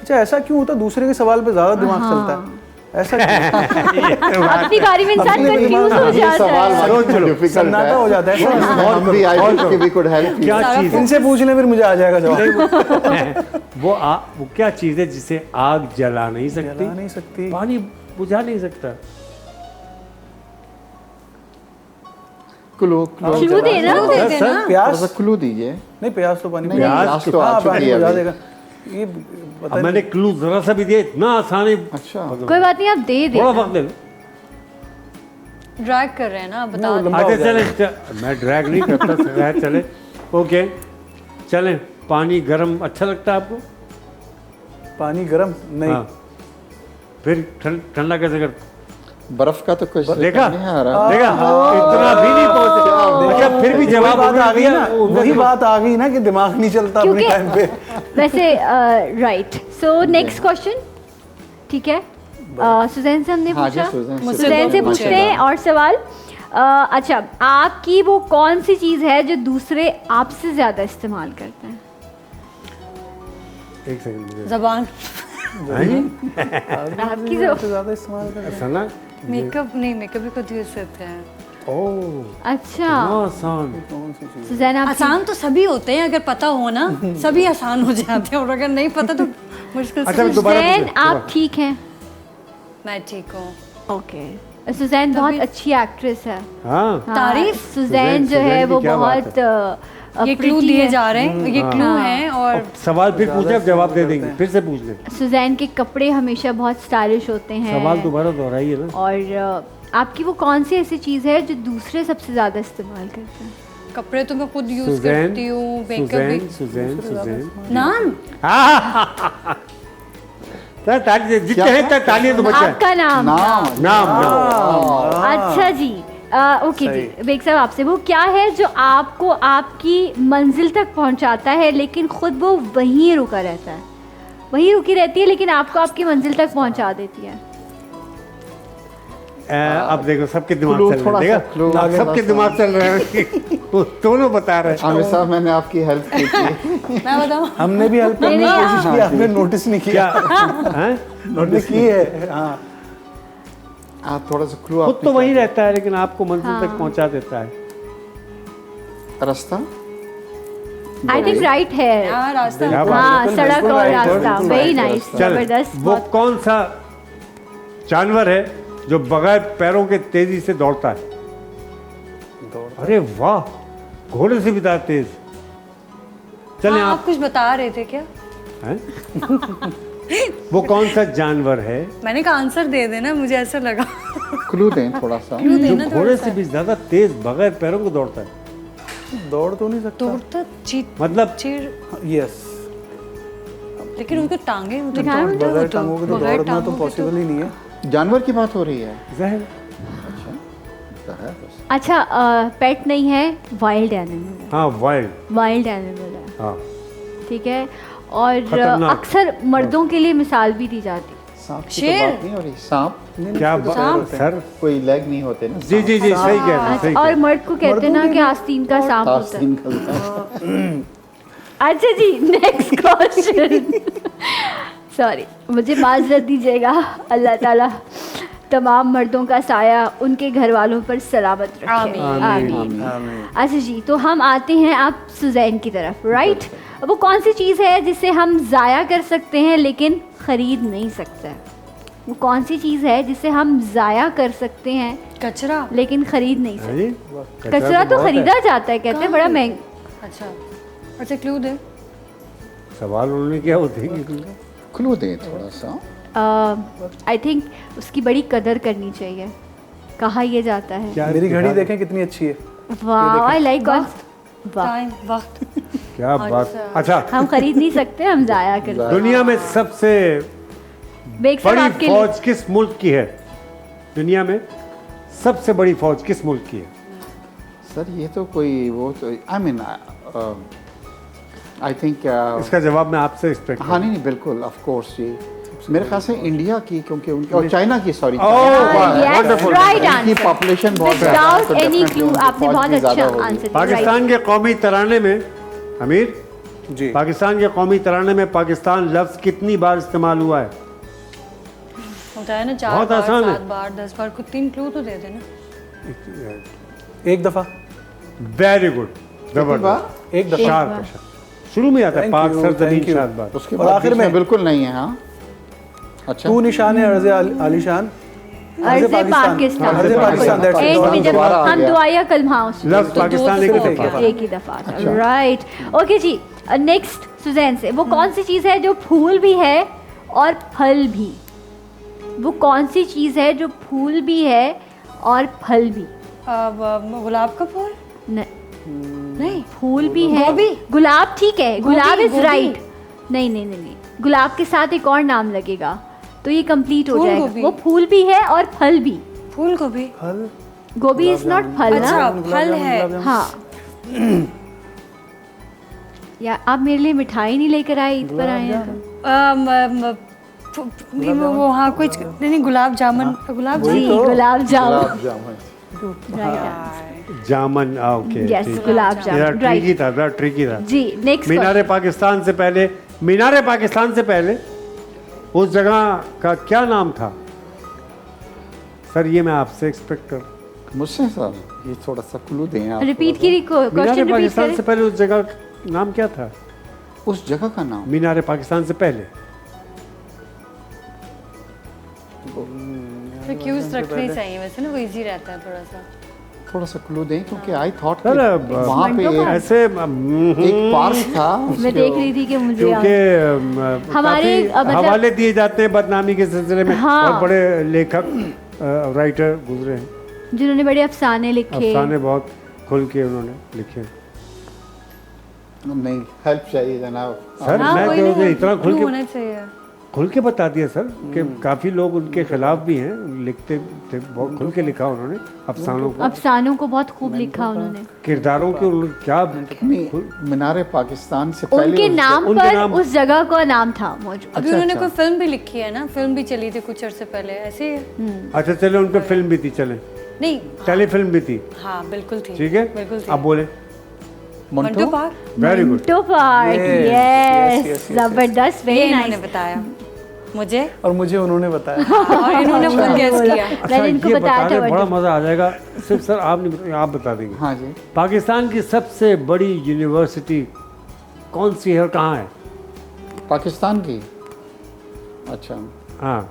अच्छा, ऐसा क्यों होता है दूसरे के सवाल पे ज्यादा दिमाग चलता है? ऐसा क्यों? अपनी बारी में इंसान अपने कंफ्यूज हो दिमाग- ये जाता सवाल है। सोच लो। डिफिकल्ट सन्नाटा हो जाता है। हम भी I think we could help you. क्या चीज है इनसे पूछ ले, फिर मुझे आ जाएगा जवाब। वो क्या चीज है जिसे आग जला नहीं सकती, जला नहीं सकती, पानी बुझा नहीं सकता? क्लू क्लू देना। क्लू दे देना। प्यास? क्लू दीजिए। नहीं, प्यास तो पानी नहीं, बुझा- प्यास तो आ हाँ, चुकी पानी है बुझा अभी। देगा। ये पता अब मैंने क्लू जरा सा भी दिया, इतना आसान है। अच्छा कोई बात नहीं, आप दे दे। थोड़ा वक्त दे लो। ड्रैग कर रहे हैं ना, बता वो दो। लंबा हो अच्छा जाएगा। मैं ड्रैग नहीं करता सर, चले ओके चलें। पानी गर्म अच्छा लगता है आपको? पानी गर्म नहीं। हाँ, फिर ठंडा कैसे कर? बर्फ का तो कुछ देखा नहीं आ रहा। देखा, इतना भी नहीं पहुंचे। अच्छा, फिर भी जवाब बात आ गई ना, दिया। वही बात आ गई ना कि दिमाग नहीं चलता अपने क्योंकि- टाइम पे। वैसे राइट, सो नेक्स्ट क्वेश्चन, ठीक है। सुजैन से हमने हाँ जी, पूछा, सुजैन से सुजैन से पूछा। पूछते हैं और सवाल। अच्छा, आपकी वो कौन सी चीज़ है जो दूसरे आपसे ज़्यादा इस्तेमाल करते हैं? एक सेकंड मुझे जबान। आपकी जो सबसे ज्यादा इस्तेमाल करते हैं। ऐसा ना। मेकअप नहीं, मेकअप भी खुद यूज करते हैं। ओह, अच्छा, इतना आसान। कौन सी चीज? सुजैन आप आसान तो सभी होते हैं, अगर पता हो ना सभी आसान हो जाते हैं, और अगर नहीं पता तो मुश्किल से। अच्छा, मैं दोबारा सुजैन पूछूं? आप ठीक हैं? मैं ठीक हूँ। ओके, सुजैन बहुत अच्छी एक्ट्रेस है। हाँ, हाँ, तारीफ? सुजैन जो है सुजैन की वो क्या बात बहुत ये क्लू pretty दिए है। जा रहे हैं, ये क्लू हैं। और अब सवाल फिर पूछे, अब जवाब दे देंगे, फिर से पूछ लें। सुजैन के कपड़े हमेशा बहुत स्टाइलिश होते हैं। सवाल दोबारा दोहराइए ना। और आपकी वो कौन सी ऐसी चीज़ है जो दूसरे सबसे ज़्यादा इस्तेमाल करते हैं? कपड़े तो मैं खुद यूज सुजैन, करती हूँ, मेकअप भी। सुजैन। नाम? सर ताली जितने हैं तक तालियां तो बच्चा है। आपका नाम? नाम नाम अच्छा जी, ओके जी। बेग साहब आपसे, वो क्या है जो आपको आपकी मंजिल तक पहुंचाता है लेकिन खुद वो वहीं रुका रहता है? वहीं रुकी रहती है लेकिन आपको आपकी मंजिल तक पहुंचा देती है। अब देखो सबके दिमाग क्लू, चल रहे थोड़ा हैं, सा देखा क्लू, सबके थोड़ा सा। दिमाग चल रहे हैं। वो दोनों बता रहे हैं। आमिर साहब मैंने आपकी हेल्प की थी। मैं बताऊँ? हमने भी हेल्प करने की नहीं, कोशिश की, आपने नोटिस नहीं क्या किया। हैं? नोटिस की है। हाँ, आप थोड़ा सा क्लू खुद तो वहीं रहता है लेकिन आपको मंजिल तक पहुंचा देता है। रास्ता आई थिंक राइट है। हाँ, रास्ता। क्या बात हाँ, बिल्कुल, सड़क बिल्कुल और right, रास्ता, बिल्कुल वेरी right, नाइस, चल, जबरदस्त। वो कौन सा जानवर है जो बगैर पैरों के तेजी से दौड़ता है? अरे वाह, घोड़े से भी ज्यादा तेज। चलें हाँ, आप आप कुछ बता रहे थे क्या? हैं? वो कौन सा जानवर है मैंने कहा आंसर दे देना, मुझे ऐसा लगा। क्लू दें थोड़ा सा। जो घोड़े से भी ज्यादा तेज बगैर पैरों को दौड़ता है? दौड़ तो नहीं सकता। तोड़ता मतलब चीर, यस, लेकिन उनको टांगे होते दिखाया हैं, बगैर टांगों के तो बगैर दौड़ना तो टांगों के पॉसिबल ही नहीं है। जानवर की बात हो रही है। जहर। अच्छा, जहर बस। अच्छा, पेट नहीं है, वाइल्ड एनिमल है। हाँ वाइल्ड। वाइल्ड एनिमल है, हाँ ठीक है। और खतरनाक। अक्सर मर्दों के लिए मिसाल भी दी जाती है। सांप की तो शेर। बात नहीं हो रही। सांप क्या सर? कोई लेग नहीं होते ना। जी जी जी सही कह रहे हैं, सही और कह रहे मर्द को कहते हैं ना कि आस्तीन का सांप होता है। आस्तीन का। अच्छा जी, नेक्स्ट क्वेश्चन। सॉरी, मुझे माजरत दीजिएगा। अल्लाह ताला तमाम मर्दों का साया उनके घर वालों पर सलामत रखे। आमीन। आमीन। अच्छा जी, तो हम आते हैं आप सुजैन की तरफ, राइट। वो कौन सी चीज़ है जिसे हम ज़ाया कर सकते हैं लेकिन ख़रीद नहीं सकते? वो कौन सी चीज़ है जिसे हम ज़ाया कर सकते हैं कचरा। लेकिन ख़रीद नहीं हैं। सकते? जी, कचरा तो बहुत है। ख़रीदा जाता है, कहते हैं बड़ा महंगा। अच्छा, अच्छा क्लू दे। सवाल उन्होंने क्या होते हैं? क्लू दें थोड़ा सा। आई थिंक उसकी बड़ी कदर करनी चाहिए, कहा यह जाता है। क्या मेरी घड़ी दिखा- देखें कितनी अच्छी है। वाह, आई लाइक गॉड। वाह, टाइम, वक्त। क्या बात। अच्छा, हम खरीद नहीं सकते, हम जाया करते हैं। दुनिया में सबसे बेग साहब बड़ी आपके लिए फौज किस मुल्क की है? दुनिया में सबसे बड़ी फौज किस मुल्क की है? सर ये तो कोई वो तो आई मीन आई थिंक इसका जवाब मैं आपसे एक्सपेक्ट हाँ नहीं बिल्कुल ऑफ कोर्स जी। मेरे ख्याल से इंडिया की, क्योंकि उनकी और चाइना की, सॉरी yes, right की answer. पॉपुलेशन बहुत ज़्यादा है, विदाउट तो एनी definitely क्लू उनकी आपने फौज बहुत भी अच्छा ज़्यादा होगी। आंसर दिया। पाकिस्तान के कौमी तराने में, अमीर, जी, पाकिस्तान के कौमी तराने में पाकिस्तान लफ्ज कितनी बार इस्तेमाल हुआ है? होता है ना, 4 बहुत बार, आसान है। 7 बार, 10 बार, कुछ 3 क्लू तो दे देना। एक दफा, वेरी गुड, जबरदस्त। बार? एक दफा। चार का शब्द। शुरू में आता है Thank पाक you, सर thank you. 7 बार। उसके और बाद आखिर बीच में? बिल्कुल नहीं है। हाँ अच्छा, तू निशान है अर्ज़े आलिशान, अर्ज़े पाकिस्तान। अर्ज़े पाकिस्तान, that's it. एंड में जब दोबारा आ हम गया। दुआया कलमा लफ्ज पाकिस्तान एक ही सिर्फ दफा। एक ही दफा था, राइट। ओके जी, नेक्स्ट सुजैन से, वो कौन सी चीज़ है जो फूल भी है और फल भी? वो कौन सी चीज़ है जो फूल भी है और फल भी? गुलाब का फूल। नहीं, फूल भी है। गुलाब ठीक है, गुलाब इज राइट। नहीं नहीं नहीं नहीं, गुलाब के साथ एक और नाम लगेगा तो ये कंप्लीट हो फूल जाएगा। गोभी। वो फूल भी है और फल भी। फूल गोभी। फल, गोभी इज नॉट फल अच्छा, ना। फल है। हाँ। या आप मेरे लिए मिठाई नहीं लेकर आए, ईद पर आए हैं तो। नहीं वो हाँ कुछ नहीं, गुलाब जामुन। गुलाब जी, जामुन। गुलाब जामुन, गुलाब जामुन। राइट। जामन, okay. Yes, gulab jamun, tricky right. था, बड़ा ट्रिकी था। जी, नेक्स्ट मीनारे पाकिस्तान से पहले, मीनारे पाकिस्तान से पहले उस जगह का क्या नाम था? सर ये मैं आपसे एक्सपेक्ट कर। मुझसे सर ये थोड़ा सा क्लू दें आप। रिपीट की मीनारे क्वेश्चन रिपीट पाकिस्तान से करें। पहले उस जगह का नाम क्या था? उस जगह का नाम। मीनारे पाकिस्तान से पहले। तो क्यूज रखने चाहिए वैसे ना, वो इजी रहता है थोड़ा सा। क्लू दें क्योंकि आई थॉट सर वहाँ पे ऐसे एक पार्क था। मैं देख रही थी कि मुझे क्योंकि हमारे, काफी मतलब- हवाले दिए जाते हैं बदनामी के सिलसिले में। हाँ। और बड़े लेखक राइटर गुजरे हैं, जिन्होंने बड़े अफसाने लिखे। अफसाने बहुत खुल के उन्होंने लिखे। नहीं हेल्प चाहिए जनाब। सर हाँ, मैं कोई तो नहीं, इतना खुल clue के होना चाहिए। खुल के बता दिया सर कि काफी लोग उनके खिलाफ भी हैं, लिखते थे, बहुत खुल के लिखा उन्होंने अफसानों को, अफसानों को बहुत खूब लिखा उन्होंने। किरदारों के क्या मीनारे पाकिस्तान से पहले उनके नाम उनके पर नाम- उस जगह का नाम था मौजूद। अभी उन्होंने कोई फिल्म भी लिखी है ना, फिल्म भी चली थी कुछ अर्से पहले ऐसे ही। अच्छा चले, उन पे फिल्म भी थी, चले नहीं, टेलीफिल्म भी थी, हाँ बिल्कुल थी। ठीक है। बिल्कुल थी। अब बोले मंटू पार्क। Very good. तो पार्क, yes, यस, yes, जबरदस्त, ये वेरी इन्होंने नाइस। बताया मुझे, और मुझे उन्होंने बताया। और इन्होंने खुद गेस किया। अच्छा मैंने इनको ये बताया बताने था बड़ा वजह। मजा आ जाएगा। सिर्फ सर आप नहीं बताएंगे, आप बता देंगे। हाँ जी। पाकिस्तान की सबसे बड़ी यूनिवर्सिटी कौन सी है और कहाँ है? पाकिस्तान की। अच्छा हाँ,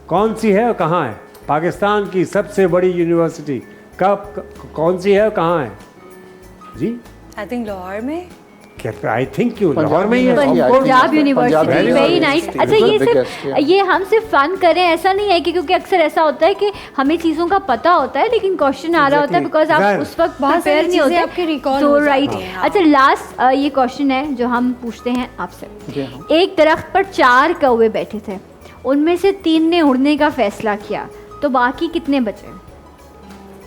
कौन सी है और कहाँ है? पाकिस्तान की सबसे बड़ी यूनिवर्सिटी कौन सी है और कहाँ है? जी आई थिंक लाहौर में। आई थिंक क्यों पंजाब लाहौर में ही है। University, Of course. Punjab university, Punjab very nice. University. अच्छा, ये Biggest, सिर्फ yeah. ये हम सिर्फ फन करें ऐसा नहीं है कि, क्योंकि अक्सर ऐसा होता है कि हमें चीज़ों का पता होता है लेकिन क्वेश्चन आ रहा होता है Exactly. बिकॉज आप Exactly. उस वक्त बहुत सारी प्रिपेयर नहीं चीज़ें होते आपके recall तो हो जाती राइट। हैं, हाँ। अच्छा, लास्ट ये क्वेश्चन है जो हम पूछते हैं आपसे। जी हाँ। एक दरख्त पर 4 कौवे बैठे थे, उनमें से 3 ने उड़ने का फैसला किया, तो बाकी कितने बचे?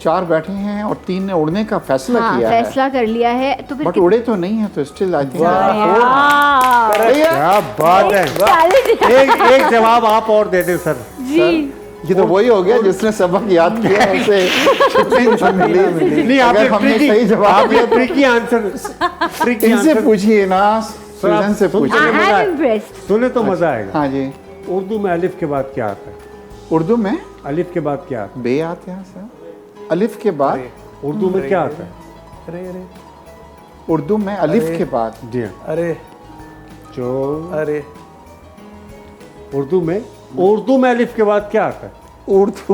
4 बैठे हैं और 3 ने उड़ने का फैसला हाँ, किया है, फैसला कर लिया है, तो फिर बट उड़े तो नहीं है, तो स्टिल आई थिंक क्या बात है। एक जवाब आप और दे दें सर। जी ये तो वही हो गया जिसने सबक याद किया, उसे छुट्टी नहीं मिली। नहीं, अगर हमने सही जवाब दिया तो ट्रिकी आंसर, ट्रिकी इनसे आंसर पूछिए ना, सुजन से पूछिए। सुन- आई मजा एम है। इम्प्रेस्ड। सुने तो मजा आएगा। हाँ जी। उर्दू में अलिफ के बाद क्या आता है? उर्दू में अलिफ के बाद क्या आता बे आते हैं सर, अलिफ के बाद। है? उर्दू में क्या आता है? अरे अरे उर्दू में अलिफ के बाद जी हाँ, अरे जो अरे उर्दू में अलिफ के बाद क्या आता है? उर्दू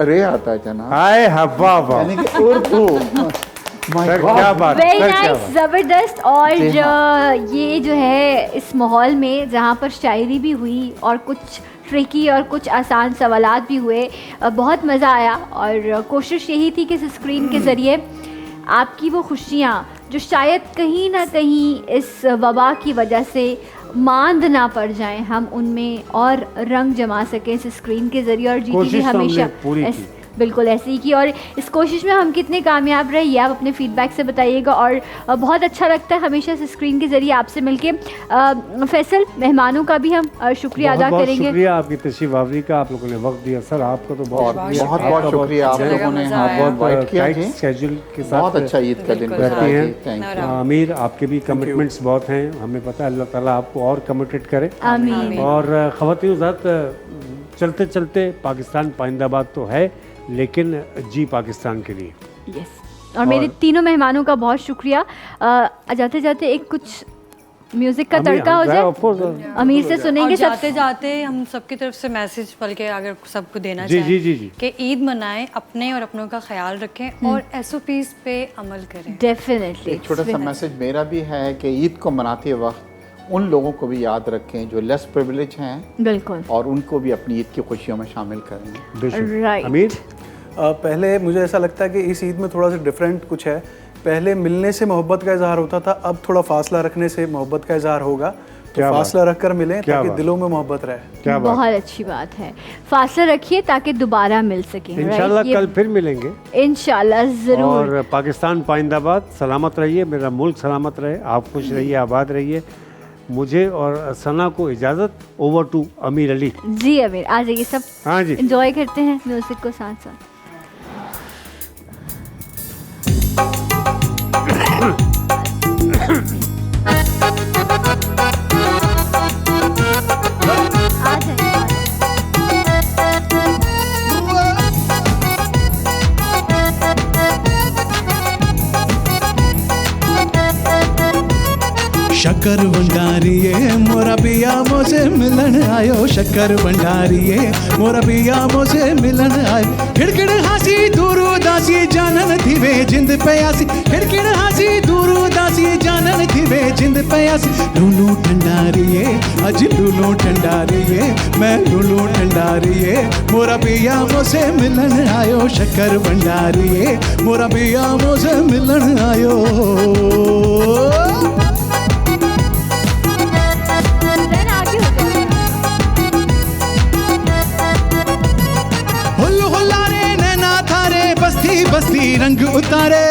अरे आता है जनाब, हाय हवा वाह, यानी कि उर्दू। My sir God. क्या बात, वेरी सर क्या नाइस, बात। ज़बरदस्त। और जी ये जो है इस माहौल में जहाँ पर शायरी भी हुई और कुछ ट्रिकी और कुछ आसान सवालात भी हुए, बहुत मज़ा आया। और कोशिश यही थी कि इस स्क्रीन के ज़रिए आपकी वो खुशियाँ जो शायद कहीं ना कहीं इस वबा की वजह से मांद ना पड़ जाएं, हम उनमें और रंग जमा सकें इस स्क्रीन के ज़रिए। और जीटी कोशिश तो हमने हमेशा पूरी की। बिल्कुल ऐसे ही की। और इस कोशिश में हम कितने कामयाब रहे ये आप अपने फीडबैक से बताइएगा। और बहुत अच्छा लगता है हमेशा इस स्क्रीन के ज़रिए आपसे मिलके। फैसल, मेहमानों का भी हम शुक्रिया अदा बहुत करेंगे। शुक्रिया आपकी तशरीफ आवरी का, आप लोगों ने वक्त दिया। सर आपका तो बहुत बहुत शुक्रिया। बहुत आपका शुक्रिया, आप बहुत लोगों ने मज़ा हाँ आया। बहुत इनवाइट किया टाइट जी। स्केड्यूल के साथ बहुत अच्छा ईद का दिन बिल्कुल। गुजरा रहती जी, हैं। Thank you. आमिर, आपके भी कमिटमेंट्स बहुत हैं, हमें पता है। अल्लाह ताला आपको और कमिटेड करे। आमीन। और ख़वातीन हज़रात, चलते चलते पाकिस्तान पाइंदाबाद तो है, लेकिन जी पाकिस्तान के लिए। यस। और मेरे तीनों मेहमानों का बहुत शुक्रिया। जाते जाते एक कुछ म्यूज़िक का तड़का हो जाए, Of course। अमीर से और सुनेंगे। सब जाते जाते हम सबकी तरफ से मैसेज बल्कि अगर सबको देना जी, चाहें जी, जी, जी। कि ईद मनाएं, अपने और अपनों का ख्याल रखें और एसओपीज पे अमल करें। डेफिनेटली एक छोटा सा मैसेज मेरा भी है कि ईद को मनाते वक्त उन लोगों को भी याद रखें जो लेस प्रिविलेज हैं, बिल्कुल और उनको भी अपनी ईद की खुशियों में शामिल करें। बेशक। Right। अमीर, पहले मुझे ऐसा लगता है कि इस ईद में थोड़ा सा डिफरेंट कुछ है। पहले मिलने से मोहब्बत का इजहार होता था, अब थोड़ा फासला रखने से मोहब्बत का इजहार होगा। तो क्या बात। फासला रखकर मिलें क्या ताकि बात। दिलों में मोहब्बत रहे। क्या बात। बहुत अच्छी बात है। फासला रखिए ताकि दोबारा मिल सके। इंशाल्लाह कल फिर मिलेंगे। इंशाल्लाह ज़रूर। और पाकिस्तान पाइंदाबाद, सलामत रहिए, मेरा मुल्क सलामत रहे, आप खुश रहिए, आबाद रहिए। मुझे और सना को इजाज़त। ओवर टू अमीर अली। जी अमीर, आ जाइए सब। हाँ जी। एंजॉय करते हैं म्यूजिक को साथ साथ। आ जाइए। शक्कर भंडारिये मोरा पिया मोसे मिलन आयो, शक्कर भंडारिये मोरा पिया मोसे मिलन आयो। खिड़खिड़ हासी दूरू दासी जानन थी वे जिंद प्यासी, खिड़खिड़ हासी दूरू दासी जानन थी वे जिंद प्यासी। लूलू ठंडारिये अज लूलू ठंडारिये मैं लूलू ठंडारिये मोरा पिया मोसे मिलन आयो, शक्कर भंडारिये मोरा पिया मोसे मिलन आयो। Then आगे हो जाइए। हुल्लू हुल्लारे नैना थारे बस्ती बस्ती रंग उतारे,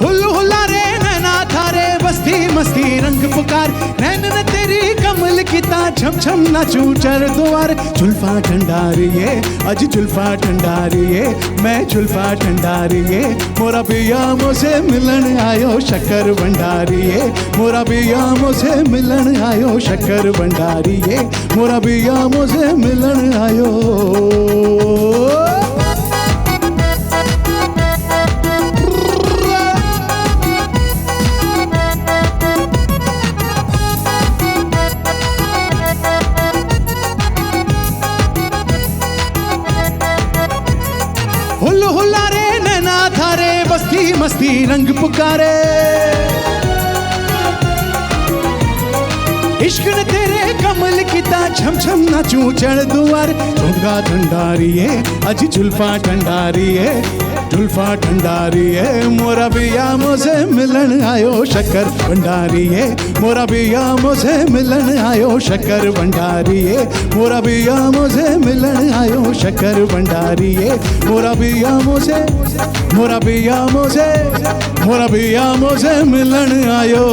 हुल्लू हुल्लारे नैना थारे बस्ती मस्ती रंग पुकार। नैन न तेरी कमल किता छम छम नाचू चर द्वार। जुल्फा ठंडारिये अज जुल्फा ठंडारिये मैं जुल्फा ठंडारिये मोरा पिया मोसे मिलन आयो, शक्कर भंडारिये मोरा पिया मोसे मिलन आयो, शक्कर भंडारिये मोरा पिया मोसे मिलन आयो। रंग पुकारे, इश्क ने तेरे कमल किता छम छम नाचूं चढ़ दुआर, झुमका ठंडारिए अज जुल्फा ठंडारिए, जुल्फा ठंडारिए मोरा बिया मुझे मिलन आयो शक्कर भंडारिए, मोरा बिया मुझे मिलन आयो शक्कर भंडारिए, मोरा बिया मुझे मिलन आयो शक्कर भंडारिए, मोरा बिया मुझे, मोरा बिया मुझे, मोरा बिया मुझे मिलन आयो।